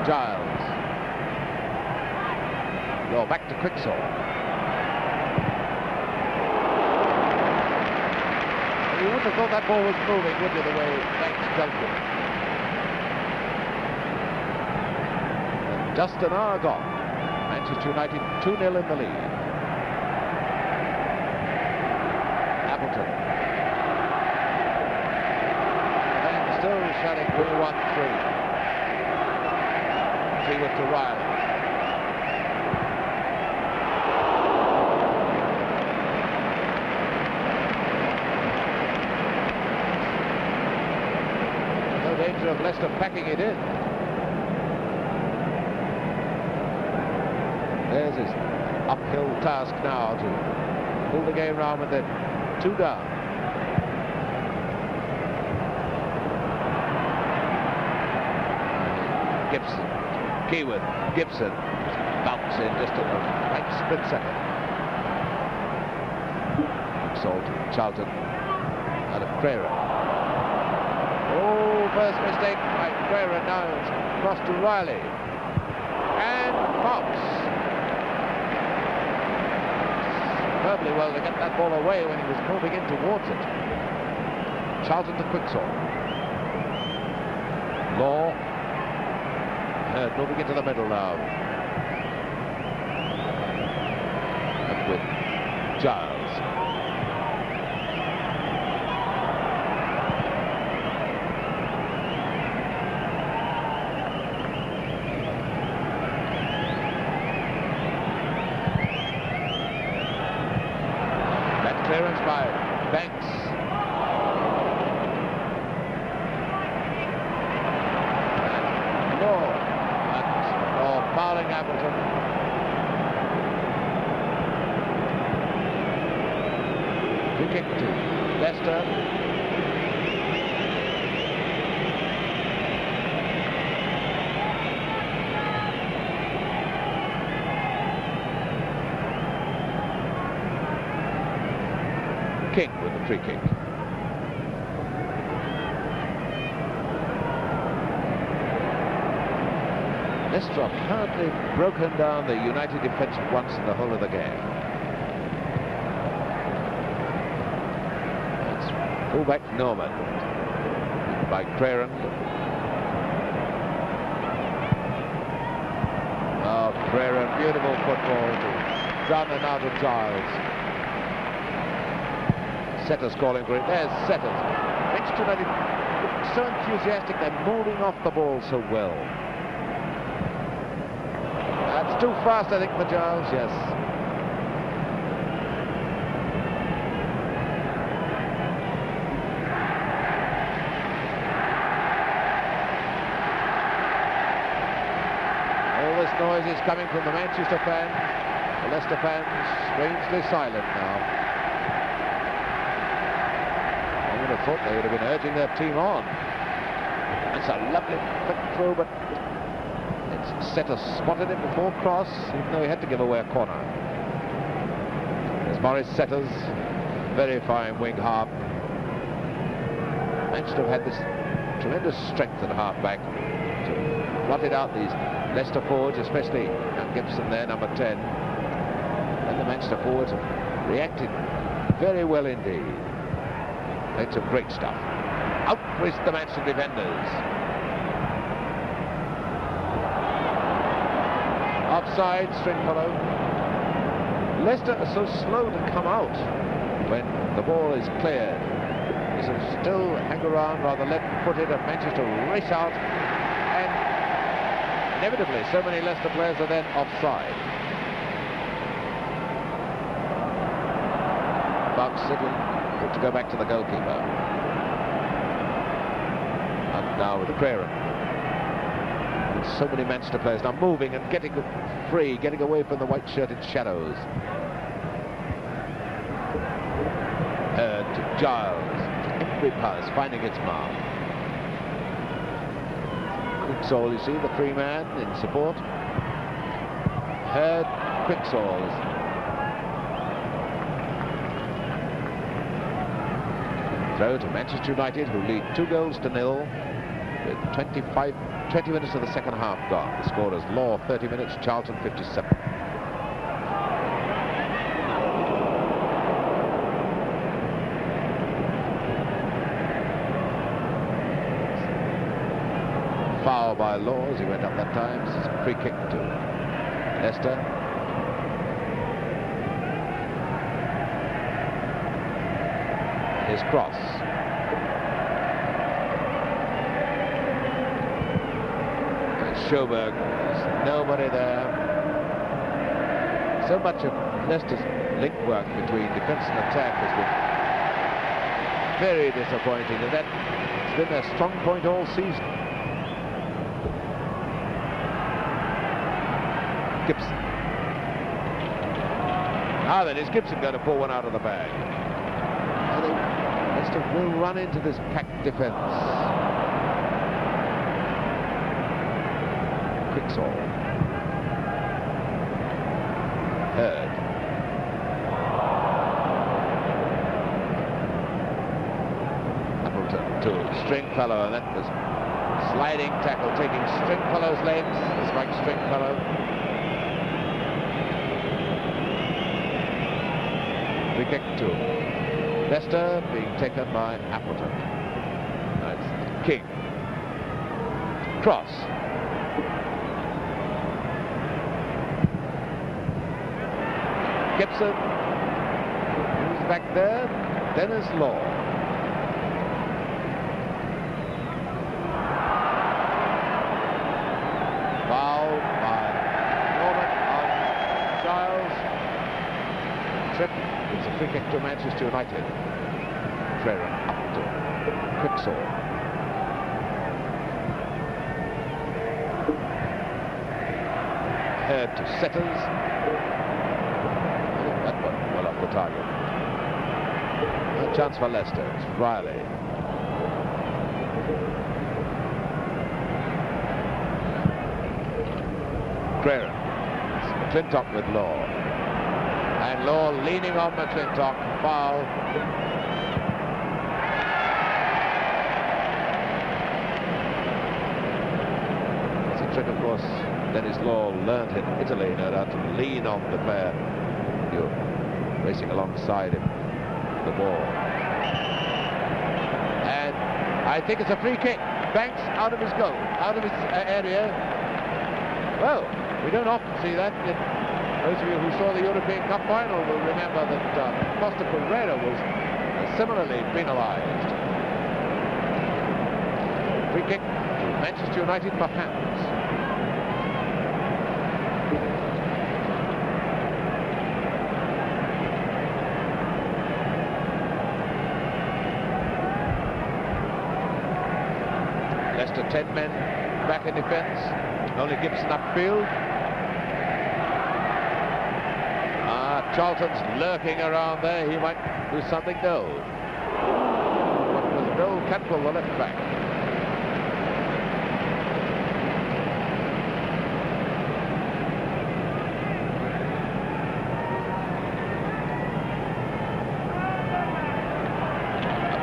[SPEAKER 1] Giles. Go back to Quixall. You wouldn't have thought that ball was moving, would you, the way Banks jumped it. And just an hour gone. Manchester United 2-0 in the lead. Appleton. And still shutting 1-3. Keyworth to Riley. No danger of Leicester packing it in. There's his uphill task now to pull the game round with it. 2 down. Gibson. Keyworth. Gibson. Foulkes in just a right split second. Quixall, Charlton. Out of Crerand. Oh, first mistake by Crerand. Now it's crossed to Riley. And Foulkes. Perfectly well to get that ball away when he was moving in towards it. Charlton to Quixall. Law. Moving into the middle now. And with Giles. That clearance by Banks. And Law. Fouling Appleton. Free kick to Leicester. King with the free kick. Leicester apparently broken down the United defence once in the whole of the game. It's fullback Norman by Crerand. Oh, Crerand, beautiful football to Dunne and now to Giles. Setter's calling for it. There's Setters. Manchester United so enthusiastic, they're moving off the ball so well. That's too fast, I think, for Giles, yes. All this noise is coming from the Manchester fans. The Leicester fans strangely silent now. I would have thought they would have been urging their team on. It's a lovely quick throw, but Setter spotted it before cross, even though he had to give away a corner. There's Maurice Setters, very fine wing half. Manchester have had this tremendous strength at half back to blot it out these Leicester forwards, especially Gibson there, number 10. And the Manchester forwards have reacted very well indeed. Played some great stuff. Out with the Manchester defenders. Offside, Stringfellow. Leicester are so slow to come out when the ball is cleared. They sort of still hang around, rather left-footed, and Manchester race out, and inevitably so many Leicester players are then offside. Foulkes sitting to go back to the goalkeeper. And now with the Crerand. So many Manchester players now moving and getting free, getting away from the white-shirted shadows. To Giles. Every pass finding its mark. Quixall, you see, the free man in support. Quixall. Throw to Manchester United, who lead 2-0 with 20 minutes of the second half gone. The score is Law 30 minutes, Charlton 57. Foul by Law as he went up that time. This is a free kick to Leicester. His cross. Sjoberg, there's nobody there. So much of Leicester's link work between defence and attack has been very disappointing, and that's been their strong point all season. Gibson. Now then, is Gibson going to pull one out of the bag? I think Leicester will run into this packed defence. Quixall. Heard. Appleton to Stringfellow, and that was sliding tackle, taking Stringfellow's legs. It's like Stringfellow. Free kick to Leicester, being taken by Appleton. That's King. Cross. Gibson, who's back there? Dennis Law. Foul by Norman on Giles. Trip. It's a free kick to Manchester United. Crerand up to Quixall. Heard to Setters. Well off the target. A chance for Leicester. It's Riley. Crerand. McLintock with Law. And Law leaning on McLintock. Foul. It's a trick, of course, Dennis Law learned in Italy, no doubt, to lean on the player. You're racing alongside him, the ball. And I think it's a free kick. Banks out of his goal, out of his area. Well, we don't often see that. Those of you who saw the European Cup final will remember that Costa Pereira was similarly penalised. Free kick to Manchester United for hands. Leicester 10 men back in defence, only Gibson upfield. Charlton's lurking around there, he might do something. No. What was Bill Cantwell, the left back.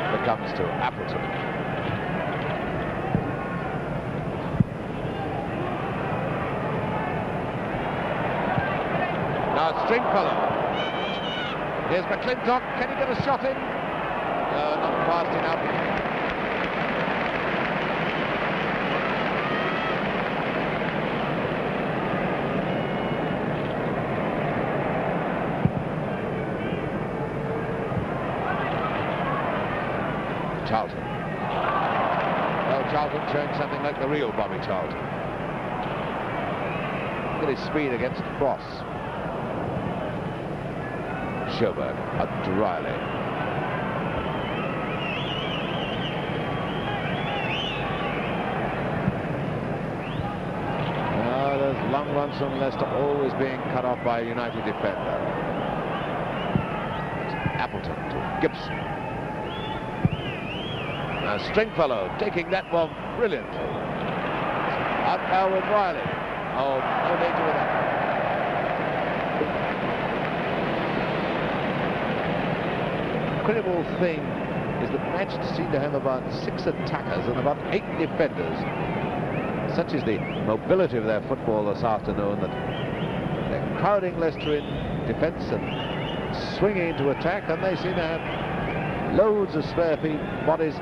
[SPEAKER 1] Up it comes to Appleton. Stringfellow. Here's McLintock. Can he get a shot in? No, not fast enough. Charlton. Well, Charlton showing something like the real Bobby Charlton. Look at his speed against Cross. Sjoberg up to Riley. There's long runs from Leicester, always being cut off by a United defender. It's Appleton to Gibson. Now Stringfellow taking that one brilliantly. Out now with Riley. Oh, no danger with that. Incredible thing is that Manchester seem to have about 6 attackers and about 8 defenders. Such is the mobility of their football this afternoon that they're crowding Leicester in defence and swinging into attack, and they seem to have loads of spare bodies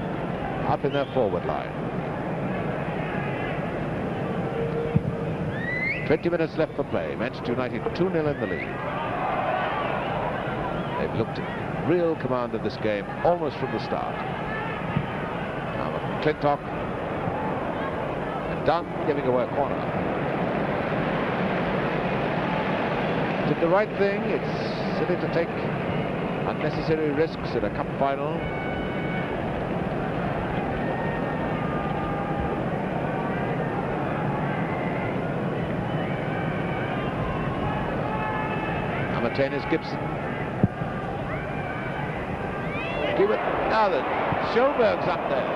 [SPEAKER 1] up in their forward line. 20 minutes left for play. Manchester United 2-0 in the lead. They've looked at real command of this game almost from the start. Now McLintock and Dunne giving away a corner. Did the right thing. It's silly to take unnecessary risks in a cup final. Is Gibson. Now that Sjoberg's up there.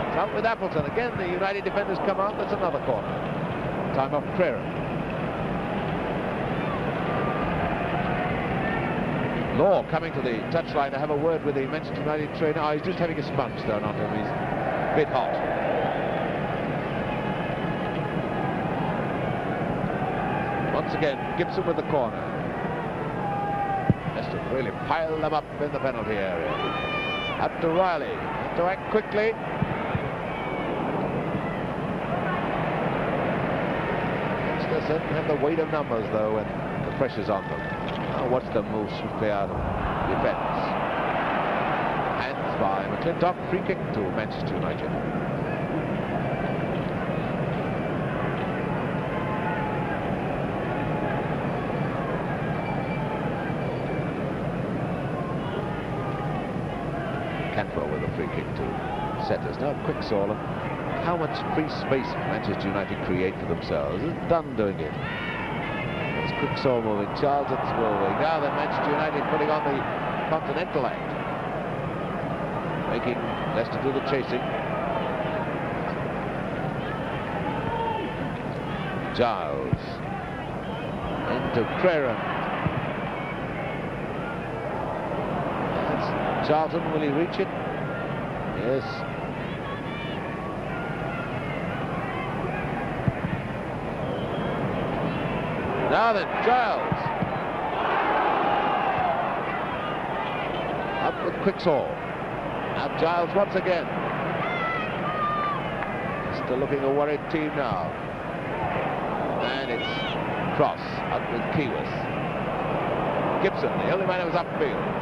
[SPEAKER 1] It's out with Appleton. Again, the United defenders come out. That's another corner. Time off Crerand. Law coming to the touchline to have a word with the Manchester United trainer. Oh, he's just having a sponge thrown onto him. He's a bit hot. Once again, Gibson with the corner. Really pile them up in the penalty area. Up to Riley. Have to act quickly. Leicester certainly have the weight of numbers, though, and the pressure's on them. Now watch them move swiftly out of defence. Hands by McLintock. Free kick to Manchester United. Cantwell with a free kick to setters. Now Quixall. How much free space Manchester United create for themselves. Is Dunne doing it? It's Quixall moving, Charlton's moving. Now then Manchester United putting on the continental act, making Leicester do the chasing. Giles into Crerand. Charlton, will he reach it? Yes. Now then, Giles. Up with Quixall. Now Giles once again. Still looking a worried team now. And it's Cross up with Keyworth. Gibson, the only man who was upfield.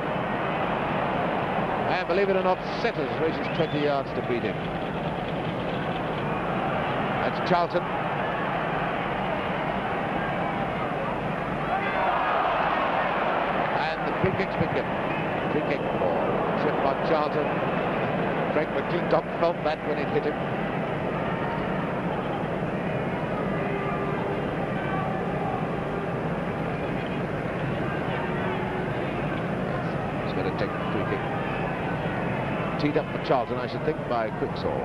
[SPEAKER 1] And believe it or not, Setters races 20 yards to beat him. That's Charlton. And the free kick's been given. Free kick for Chip on Charlton. Frank McLintock felt that when it hit him. He's going to take the free kick. Teed up for Charlton, I should think, by Quixall.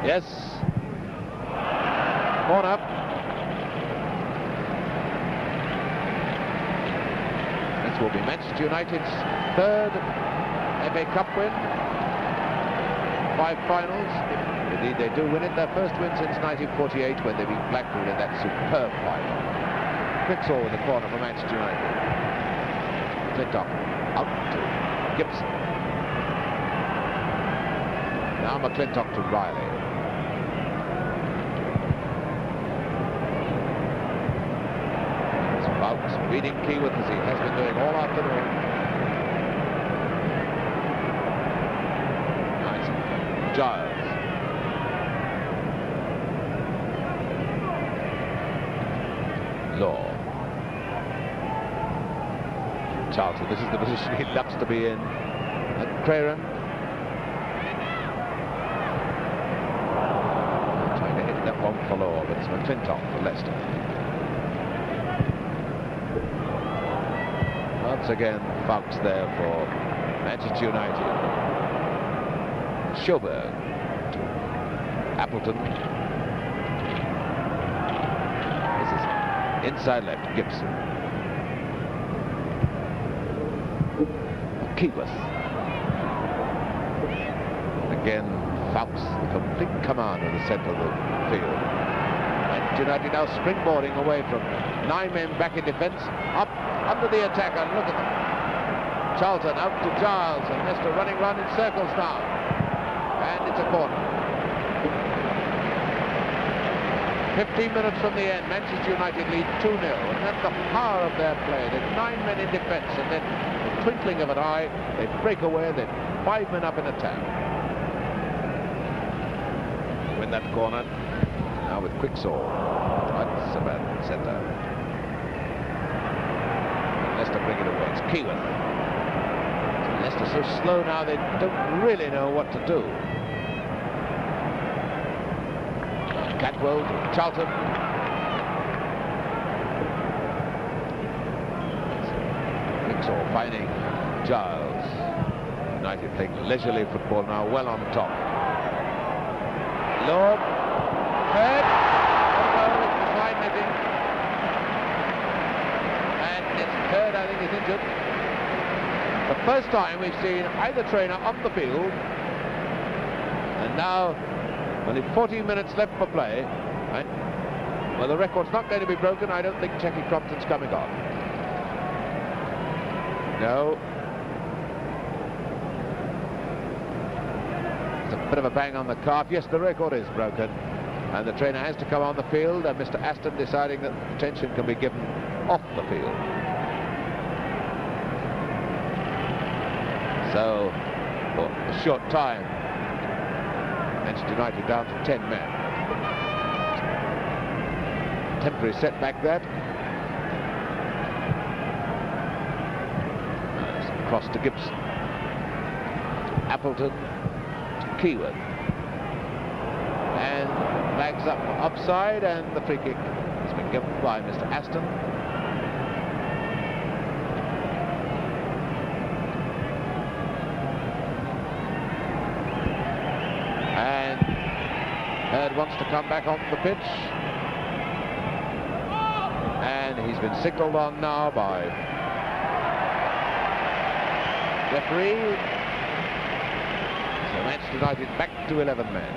[SPEAKER 1] Yes. Corner. This will be Manchester United's 3rd FA Cup win. 5 finals. If indeed they do win it, their first win since 1948 when they beat Blackpool in that superb final. Quixall with the corner for Manchester United. McLintock. Out to Gibson. Now McLintock to Riley. It's Foulkes beating Keyworth as he has been doing all afternoon. Nice. Giles. Law. Charlton, this is the position he loves to be in. And Crerand. Trying to hit that one for Law, but it's McLintock for Leicester. Once again, Foulkes there for Manchester United. Sjoberg to Appleton. This is inside left, Gibson. Keyworth. Again, Foulkes, the complete command of the centre of the field. And United now springboarding away from 9 men back in defence, up under the attack, and look at them. Charlton out to Giles, and Leicester running round in circles now. And it's a corner. 15 minutes from the end, Manchester United lead 2-0, and that's the power of their play. There's 9 men in defence, and then the twinkling of an eye, they break away, then 5 men up in attack. Win that corner, now with Quixall, right, Sjoberg, centre. Leicester bring it away, it's Keyworth. Leicester so slow now, they don't really know what to do. Cantwell to Charlton. Quixall finding Giles. United playing leisurely football now, well on top. Lord, third. Behind netting. And it's third, I think, is injured. The first time we've seen either trainer on the field, and now only 14 minutes left for play. Right? Well, the record's not going to be broken. I don't think Checky Crompton's coming on. No. It's a bit of a bang on the calf. Yes, the record is broken, and the trainer has to come on the field, and Mr. Aston deciding that attention can be given off the field. So, for a short time, Manchester United down to 10 men. Temporary setback that. Cross to Gibson. To Appleton. To Keyworth. And flags up for offside, and the free kick has been given by Mr. Aston. Wants to come back on the pitch, and he's been signalled on now by referee. So Manchester United back to 11 men.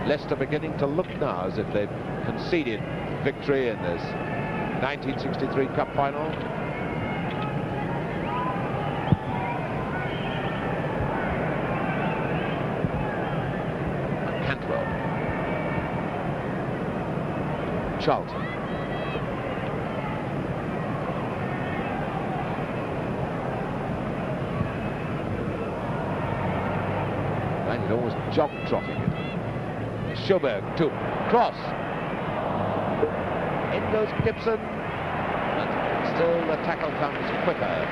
[SPEAKER 1] Leicester beginning to look now as if they've conceded victory in this 1963 Cup final. Charlton. And he'd always jog-trotting it. Sjoberg to cross. In goes Gibson. But still the tackle comes quicker.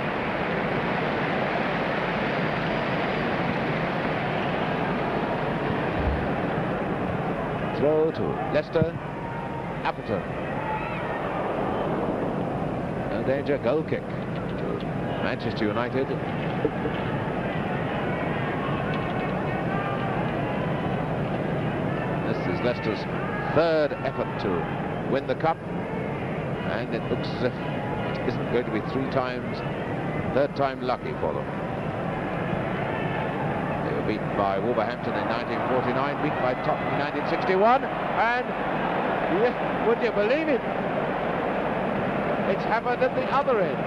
[SPEAKER 1] Throw to Leicester. Appleton. No danger, goal kick to Manchester United. This is Leicester's third effort to win the cup, and it looks as if it isn't going to be third time lucky for them. They were beaten by Wolverhampton in 1949, beaten by Tottenham in 1961, and yeah, would you believe it? It's happened at the other end.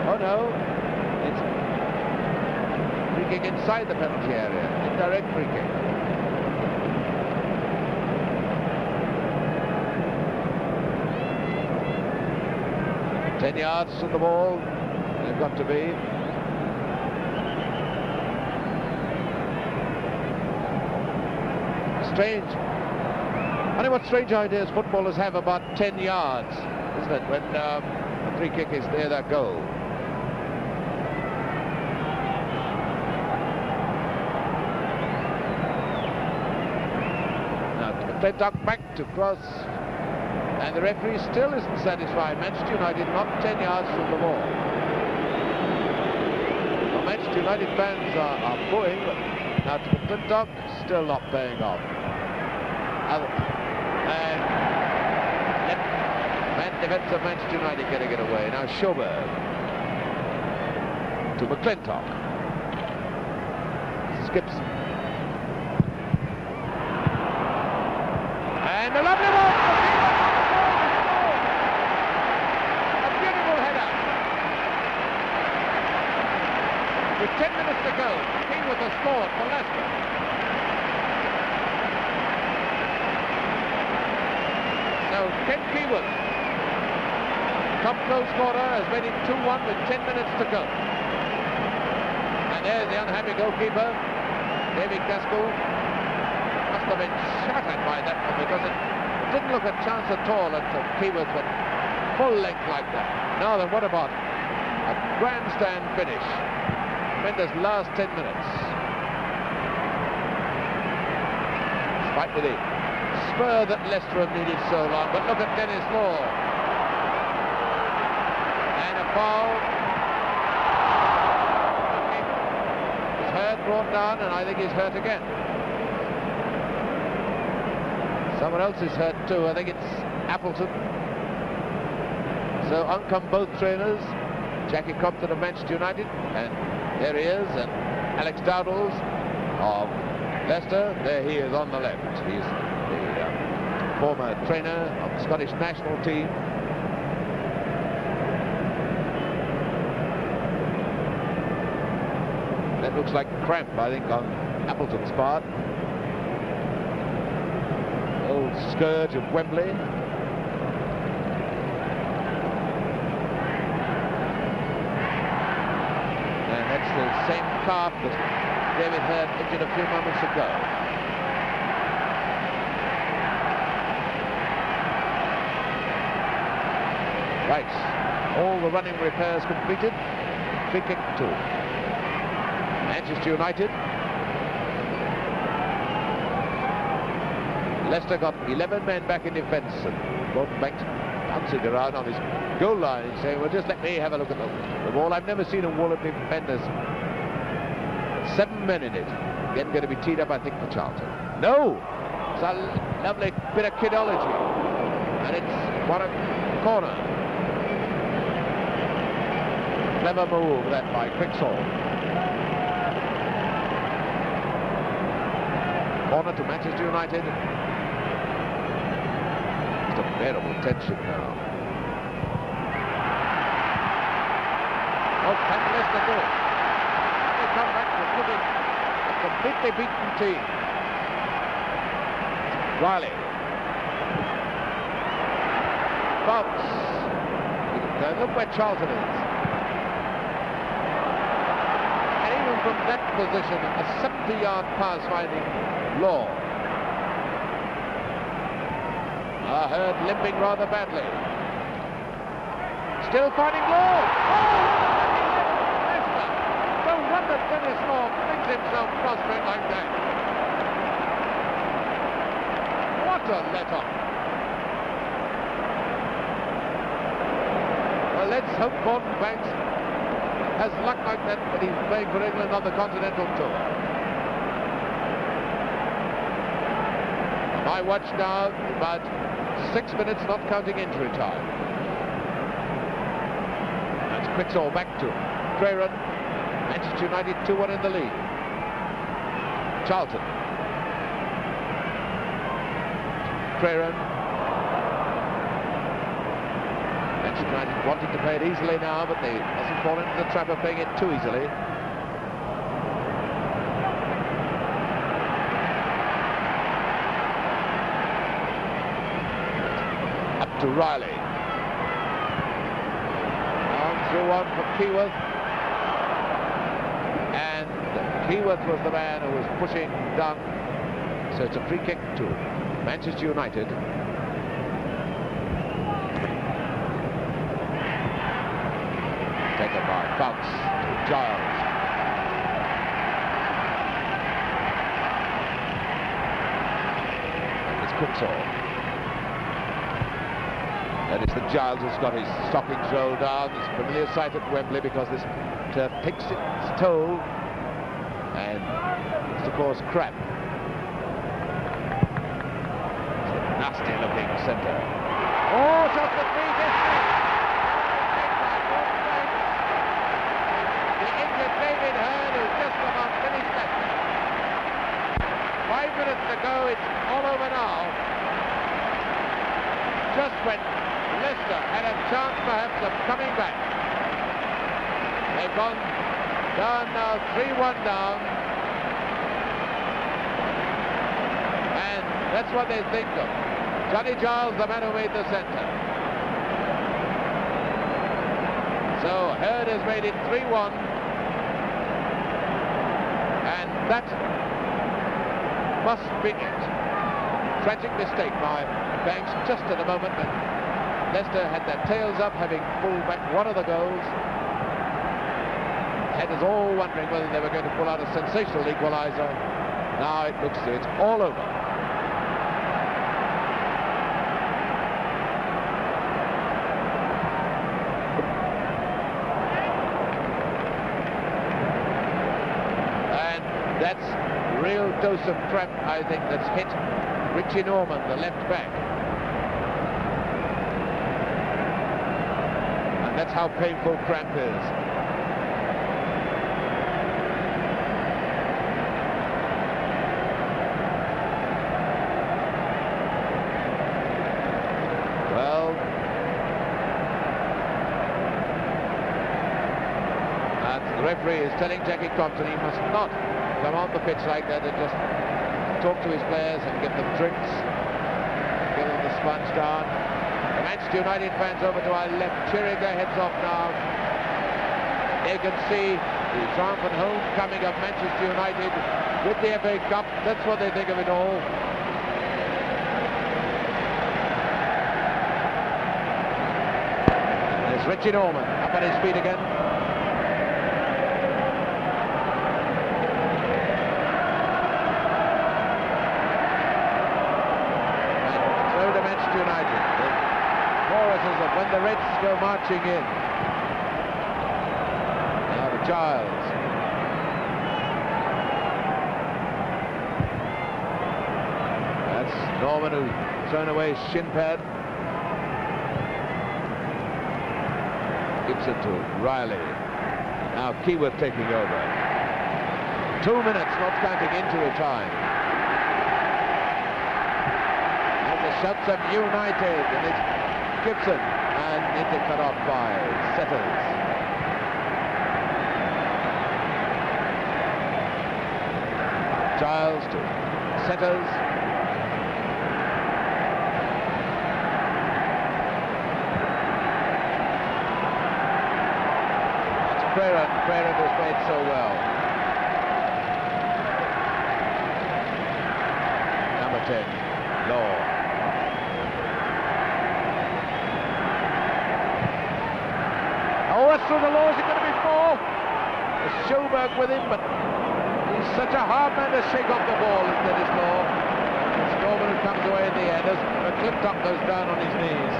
[SPEAKER 1] Oh no, it's free kick inside the penalty area, indirect free kick. Ten yards from the ball, they've got to be. Strange. I know what strange ideas footballers have about 10 yards, isn't it? When the free kick is near that goal. Now, McLintock back to cross, and the referee still isn't satisfied. Manchester United not 10 yards from the ball. Well, Manchester United fans are booing, but now to McLintock, still not paying off. And defence of Manchester United getting it away. Now Sjoberg to McLintock. This is Gibson. And a lovely one! A beautiful header. With 10 minutes to go, Keyworth has scored for Leicester. So Ken Keyworth, top goal scorer, has made it 2-1 with 10 minutes to go. And there's the unhappy goalkeeper, David Gaskell. Must have been shattered by that one because it didn't look a chance at all until Keyworth went full length like that. Now then, what about a grandstand finish? Tremendous last 10 minutes. Despite with the spur that Leicester have needed so long, but look at Dennis Law. And a foul. He's hurt, brought down, and I think he's hurt again. Someone else is hurt too. I think it's Appleton. So on come both trainers, Jackie Compton of Manchester United, and there he is, and Alex Dowdles of Leicester. There he is on the left. He's the former trainer of the Scottish national team. That looks like cramp, I think, on Appleton's part. Old scourge of Wembley. And that's the same calf that David Hearn injured a few moments ago. Right, all the running repairs completed. Free kick to Manchester United. Leicester got 11 men back in defence, and Gordon Banks bouncing around on his goal line and saying, well, just let me have a look at the ball. I've never seen a wall of defenders. 7 men in it. Again, going to be teed up, I think, for Charlton. No! It's a lovely bit of kidology. And it's what a corner. Clever move, that by Quixall. Corner to Manchester United. Just a bearable tension now. Oh, can Leicester do it? They come back to looking a completely beaten team. Riley. Foulkes. Look where Charlton is. And even from that position, a 70-yard pass finding Law. Heard limping rather badly. Still finding Law. Oh, no wonder Dennis Law thinks himself prostrate like that. What a let-off. Well, let's hope Gordon Banks has luck like that when he's playing for England on the Continental Tour. My watch now, about 6 minutes, not counting injury time. That's Quixall back to Crerand. Manchester United 2-1 in the lead. Charlton. Crerand. Manchester United wanting to play it easily now, but they mustn't fall into the trap of playing it too easily. To Riley. On through one for Keyworth. And Keyworth was the man who was pushing Dunne. So it's a free kick to Manchester United. Taken by Foulkes to Giles. And it's Quixall. That is the Giles who's got his stockings rolled down. It's a familiar sight at Wembley because this turf takes its toll, and it's of course crap. It's a nasty looking centre. Oh, shot the three, gets it. The injured David Hearn is just about finished that. 5 minutes to go, it's all over now. Just when Leicester had a chance perhaps of coming back. They've gone down now, 3-1 down. And that's what they think of. Johnny Giles, the man who made the centre. So Hearn has made it 3-1. And that must be it. Tragic mistake by Banks just at the moment when Leicester had their tails up, having pulled back one of the goals. Headers all wondering whether they were going to pull out a sensational equaliser. Now it looks as if it's all over. And that's real dose of cramp, I think, that's hit Richie Norman, the left back. And that's how painful cramp is. The referee is telling Jackie Compton he must not come on the pitch like that and just talk to his players and give them drinks, give them the sponge down. The Manchester United fans over to our left cheering their heads off now. They can see the triumphant homecoming of Manchester United with the FA Cup. That's what they think of it all. There's Richie Norman up on his feet again. United. The choruses of when the Reds go marching in. Now to Giles. That's Norman who's thrown away his shin pad. Gibson to Riley. Now Keyworth taking over. 2 minutes, not counting injury time. Shots of United, and it's Gibson, and it's cut off by Setters. Giles to Setters. That's Crerand. Crerand has played so well. Number 10, Law. Through the law, is it going to be 4? Sjoberg with him, but he's such a hard man to shake off the ball, instead is Law. It's Norman who comes away in the end as McLintock goes down on his knees.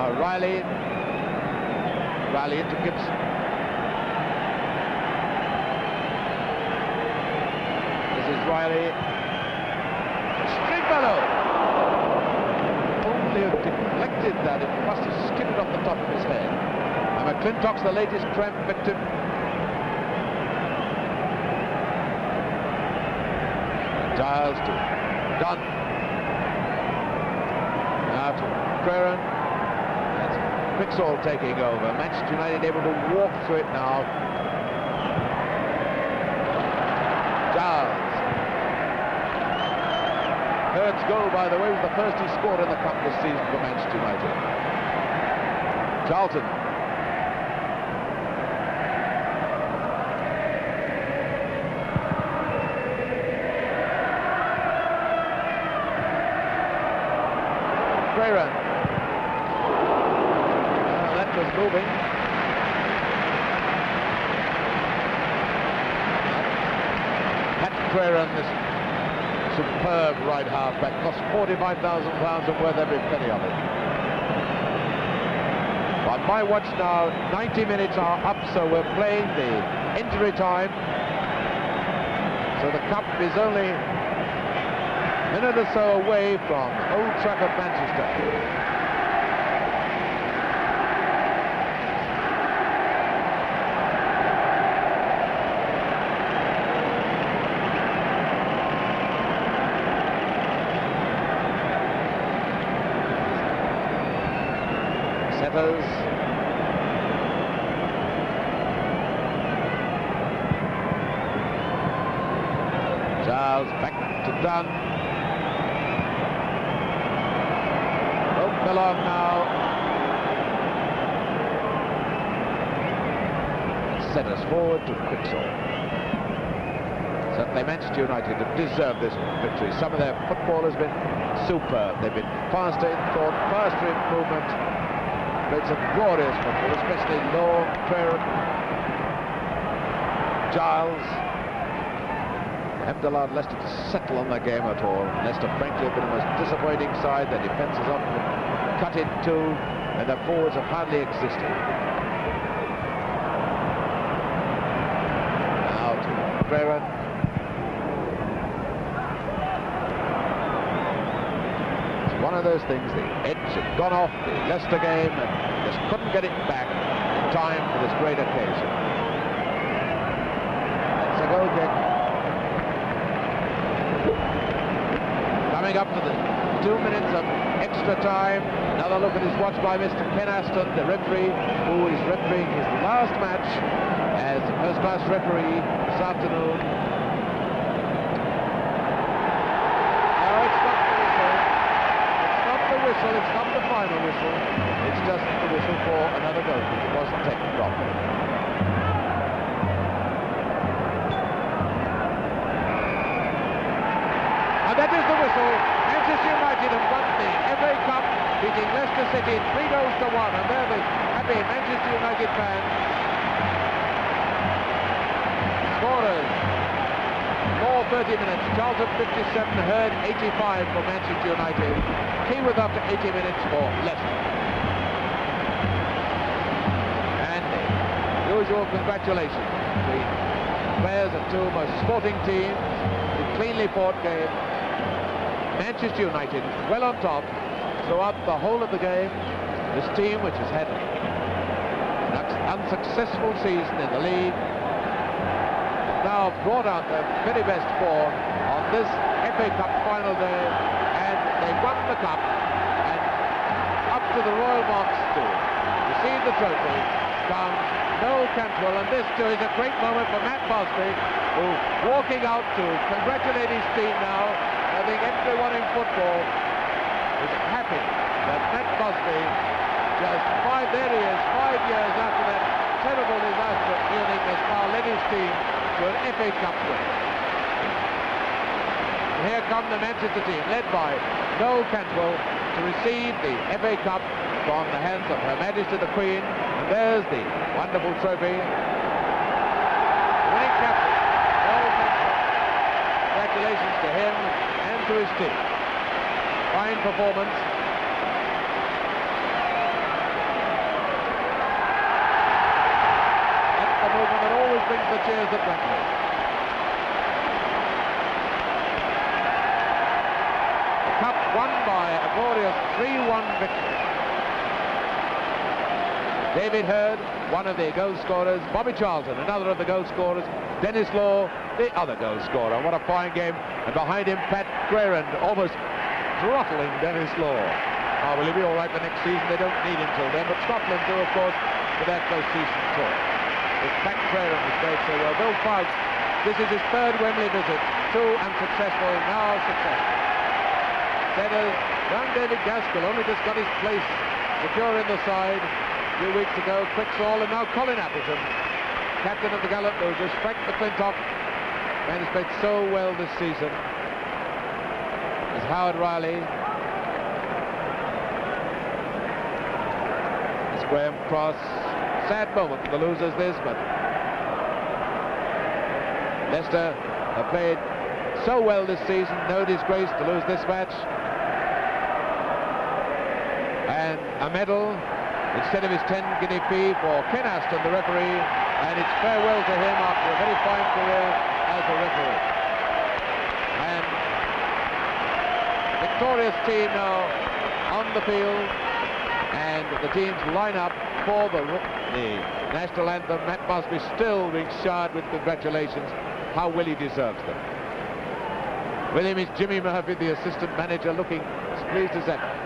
[SPEAKER 1] Now Riley into Gibson. This is Riley. Stringfellow! Deflected that, it must have skidded off the top of his head. And McLintock's the latest cramp victim. Giles to Dunne. Now to Crerand. That's Quixall taking over. Manchester United able to walk through it now. Giles. Hearn's goal, by the way, was the first he scored in the cup this season for Manchester United. Charlton. Crerand. That was moving. Pat Crerand, this superb right half-back, cost £45,000 and worth every penny of it. On my watch now, 90 minutes are up, so we're playing the injury time. So the cup is only minute or so away from Old Trafford, Manchester. Setters. Giles back to Dunne. Foulkes along now. Setters forward to Quixall. Certainly Manchester United have deserved this victory. Some of their football has been superb. They've been faster in thought, faster in movement. Played some glorious football, especially long, Crerand, Giles. Haven't allowed Leicester to settle on their game at all. Leicester, frankly, have been the most disappointing side. Their defence has often been cut in two, and their forwards have hardly existed. Now to Crerand. One of those things, the edge had gone off the Leicester game and just couldn't get it back in time for this great occasion. It's a goal kick. Coming up to the 2 minutes of extra time. Another look at his watch by Mr. Ken Aston, the referee, who is refereeing his last match as a first-class referee this afternoon. It's not the final whistle, it's just the whistle for another goal. It wasn't taken properly. And that is the whistle. Manchester United have won the FA Cup, beating Leicester City 3 goals to 1, and they're the happy Manchester United fans. Scorers. 30 minutes, Charlton 57, Hurd 85 for Manchester United. Keyworth after 80 minutes for Leicester. And the usual congratulations to the players of two most sporting teams. A cleanly fought game. Manchester United well on top throughout the whole of the game. This team, which has had an unsuccessful season in the league, now brought out their very best form on this FA Cup final day, and they won the cup, and up to the Royal Marks too. To receive the trophy comes Noel Cantwell, and this too is a great moment for Matt Busby, who walking out to congratulate his team now. I think everyone in football is happy that Matt Busby, just 5 years after that terrible disaster at Munich, has now led his team to an FA Cup win. And here come the Manchester team, led by Noel Cantwell, to receive the FA Cup from the hands of Her Majesty the Queen. And there's the wonderful trophy. Winning captain, Noel Cantwell. Congratulations to him and to his team. Fine performance. That always brings the cheers at Wembley. The cup won by a glorious 3-1 victory. David Hurd, one of the goal scorers. Bobby Charlton, another of the goal scorers. Dennis Law, the other goal scorer. What a fine game. And behind him, Pat Crerand, almost throttling Dennis Law. Oh, will he be all right for next season? They don't need him till then, but Scotland do, of course, for their post-season tour. With Pat Crerand has played so well. Bill Foulkes, this is his 3rd Wembley visit. 2 unsuccessful, now successful. Setters, young David Gaskell only just got his place secure in the side a few weeks ago. Quixall, and now Colin Appleton, captain of the gallant losers. Frank McLintock, man has played so well this season. There's Howard Riley. There's Graham Cross. Sad moment for the losers this, but Leicester have played so well this season, no disgrace to lose this match. And a medal instead of his 10 guinea fee for Ken Aston, the referee, and it's farewell to him after a very fine career as a referee. And victorious team now on the field, and the teams line up for the national anthem. Matt Busby still being showered with congratulations. How well he deserves them. With him is Jimmy Murphy, the assistant manager, looking as pleased as ever.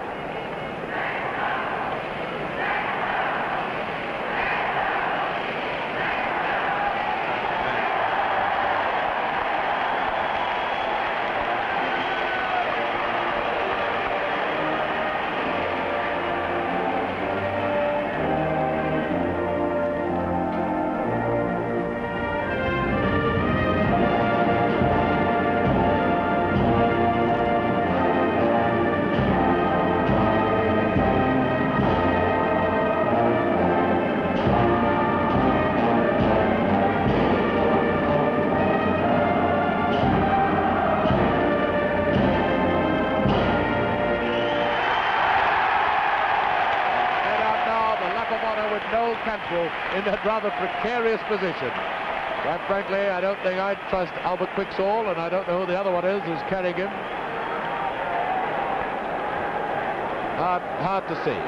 [SPEAKER 1] Cantwell in that rather precarious position. Quite frankly, I don't think I'd trust Albert Quixall, and I don't know who the other one is who's carrying him. Hard to see.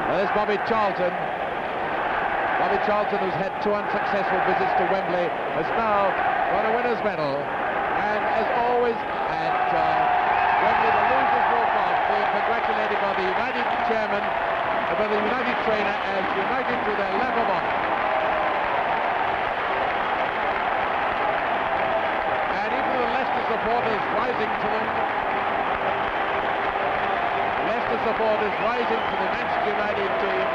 [SPEAKER 1] Well, there's Bobby Charlton. Bobby Charlton, who's had 2 unsuccessful visits to Wembley, has now got a winner's medal. And as always at Wembley, the losers walk off, being congratulated by the United chairman, by the United trainer, as United to their lap of honour. And even the Leicester supporters rising to them. Leicester supporters rising to the Manchester United team.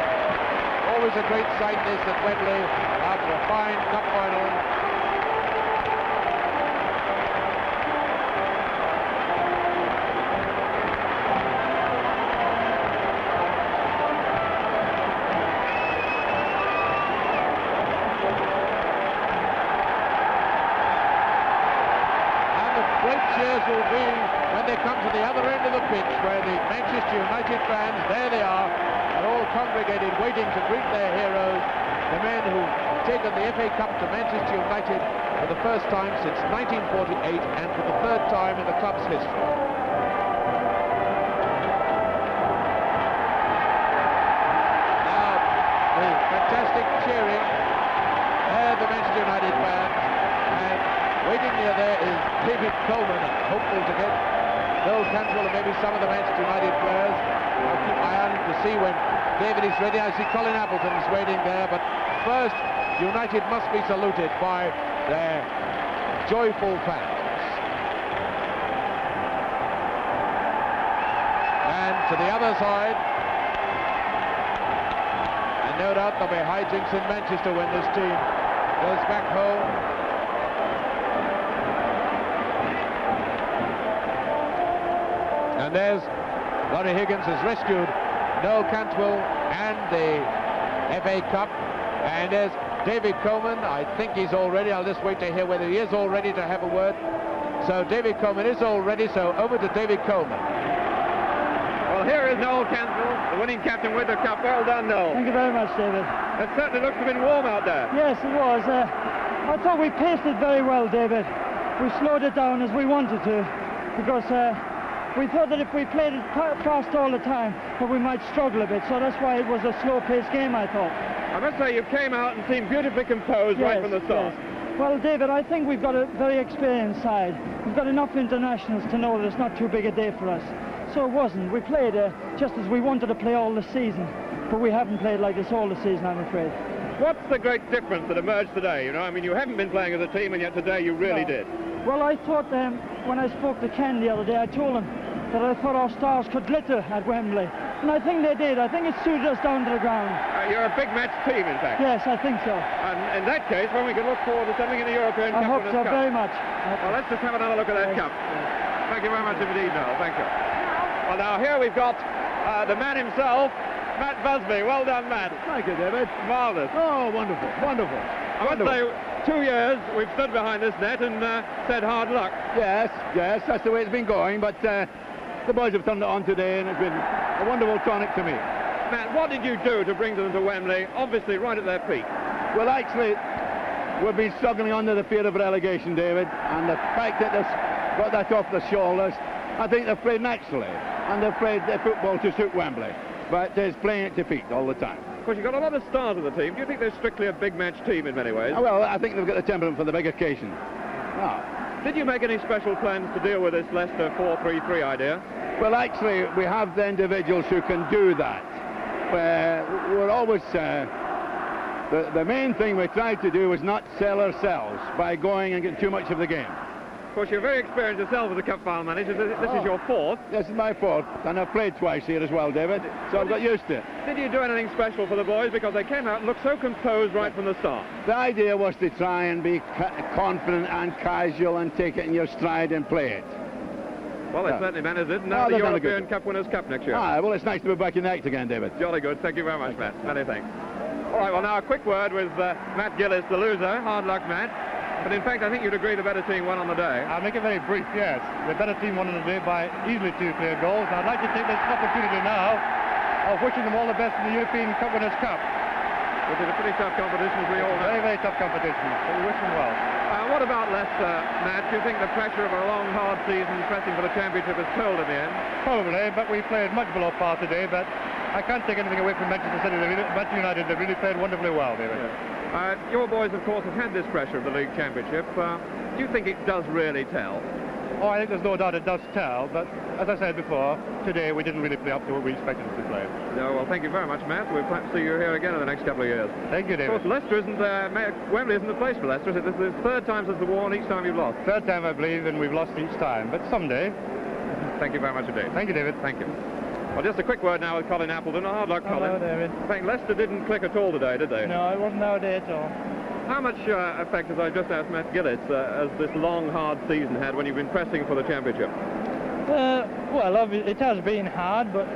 [SPEAKER 1] Always a great sight this at Wembley after a fine cup final. Will be when they come to the other end of the pitch, where the Manchester United fans, there they are all congregated waiting to greet their heroes, the men who've taken the FA Cup to Manchester United for the first time since 1948 and for the 3rd time in the club's history. Now, the fantastic cheering, there the Manchester United fans, and waiting near there is David Coleman, hopeful to get Noel Cantwell and maybe some of the Manchester United players. I'll keep my eye on him to see when David is ready. I see Colin Appleton is waiting there, but first United must be saluted by their joyful fans. And to the other side, and no doubt there'll be hijinks in Manchester when this team goes back home. And there's Laurie Higgins has rescued Noel Cantwell and the FA Cup. And there's David Coleman. I think he's all ready. I'll just wait to hear whether he is all ready to have a word. So David Coleman is all ready. So over to David Coleman.
[SPEAKER 3] Well, here is Noel Cantwell, the winning captain with the cup. Well done, Noel.
[SPEAKER 4] Thank you very much, David.
[SPEAKER 3] It certainly looks to have been warm out there.
[SPEAKER 4] Yes, it was. I thought we paced it very well, David. We slowed it down as we wanted to, because we thought that if we played it fast all the time, that we might struggle a bit. So that's why it was a slow-paced game, I thought.
[SPEAKER 3] I must say, you came out and seemed beautifully composed right from the start.
[SPEAKER 4] Yes. Well, David, I think we've got a very experienced side. We've got enough internationals to know that it's not too big a day for us. So it wasn't. We played just as we wanted to play all the season, but we haven't played like this all the season, I'm afraid.
[SPEAKER 3] What's the great difference that emerged today? You know, I mean, you haven't been playing as a team, and yet today you really did.
[SPEAKER 4] Well, I thought when I spoke to Ken the other day, I told him that I thought our stars could glitter at Wembley. And I think they did. I think it suited us down to the ground.
[SPEAKER 3] You're a big match team, in fact.
[SPEAKER 4] Yes, I think so.
[SPEAKER 3] And in that case, when we can look forward to something in the European Cup.
[SPEAKER 4] I hope so, very much.
[SPEAKER 3] Well, let's just have another look at that cup. Thank you very much indeed, Noel. Thank you. Well, now here we've got the man himself, Matt Busby. Well done, Matt.
[SPEAKER 5] Thank you, David.
[SPEAKER 3] Marvellous.
[SPEAKER 5] Oh, wonderful, wonderful.
[SPEAKER 3] I must say, 2 years we've stood behind this net and said hard luck.
[SPEAKER 5] Yes, that's the way it's been going, but the boys have turned it on today, and it's been a wonderful tonic to me.
[SPEAKER 3] Matt, what did you do to bring them to Wembley, obviously right at their peak?
[SPEAKER 5] Well, actually, we've been struggling under the fear of relegation, David, and the fact that got that off their shoulders. I think they've played naturally, and they've played their football to suit Wembley. But it's playing it to feet all the time.
[SPEAKER 3] Of course, you've got a lot of stars in the team. Do you think they're strictly a big match team in many ways?
[SPEAKER 5] Well, I think they've got the temperament for the big occasion.
[SPEAKER 3] Did you make any special plans to deal with this Leicester 4-3-3 idea?
[SPEAKER 5] Well, actually, we have the individuals who can do that. We're always... the main thing we tried to do was not sell ourselves by going and getting too much of the game.
[SPEAKER 3] Of course, you're very experienced yourself as a cup final manager. This is your fourth.
[SPEAKER 5] This is my fourth, and I've played twice here as well, David, so I've got used to it.
[SPEAKER 3] Did you do anything special for the boys? Because they came out and looked so composed right from the start.
[SPEAKER 5] The idea was to try and be confident and casual and take it in your stride and play it.
[SPEAKER 3] Well, they certainly managed it. Now the European Cup Winners' Cup next year.
[SPEAKER 5] Well, it's nice to be back in the act again, David.
[SPEAKER 3] Jolly good. Thank you very much, Matt. Many thanks. All right, well, now a quick word with Matt Gillies, the loser. Hard luck, Matt. But in fact, I think you'd agree the better team won on the day.
[SPEAKER 6] I'll make it very brief, yes. The better team won on the day by easily 2 clear goals. And I'd like to take this opportunity now of wishing them all the best in the European Cup Winners' Cup.
[SPEAKER 3] Which is a pretty tough competition, as we all know.
[SPEAKER 6] Very, very tough competition. So we wish them well.
[SPEAKER 3] What about Leicester, Matt? Do you think the pressure of a long, hard season pressing for the championship has told in the end?
[SPEAKER 6] Probably, but we played much below par today. But I can't take anything away from Manchester City. Manchester United, they really played wonderfully well, David.
[SPEAKER 3] Yeah. Your boys, of course, have had this pressure of the league championship. Do you think it does really tell?
[SPEAKER 6] Oh, I think there's no doubt it does tell, but as I said before, today we didn't really play up to what we expected to play.
[SPEAKER 3] No, well, thank you very much, Matt. We'll perhaps see you here again in the next couple of years.
[SPEAKER 6] Thank you, David.
[SPEAKER 3] Of course, Leicester isn't, Wembley isn't the place for Leicester. This is the third time since the war, and each time you've lost.
[SPEAKER 6] Third time, I believe, and we've lost each time, but someday.
[SPEAKER 3] Thank you very much indeed.
[SPEAKER 6] Thank you, David.
[SPEAKER 3] Thank you. Well, just a quick word now with Colin Appleton. Hard luck, Colin.
[SPEAKER 4] Hello, David.
[SPEAKER 3] In fact, Leicester didn't click at all today, did they?
[SPEAKER 4] No, it wasn't our day at all.
[SPEAKER 3] How much effect, as I just asked Matt Gillies, has this long, hard season had when you've been pressing for the championship?
[SPEAKER 4] Well, obviously, it has been hard, but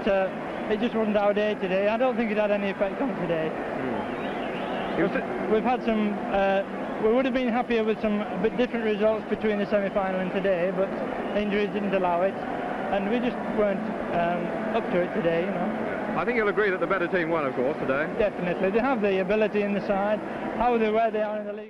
[SPEAKER 4] it just wasn't our day today. I don't think it had any effect on today. We've had some... we would have been happier with some bit different results between the semi-final and today, but injuries didn't allow it, and we just weren't up to it today, you know.
[SPEAKER 3] I think you'll agree that the better team won, of course, today.
[SPEAKER 4] Definitely. They have the ability in the side. Where they are in the league.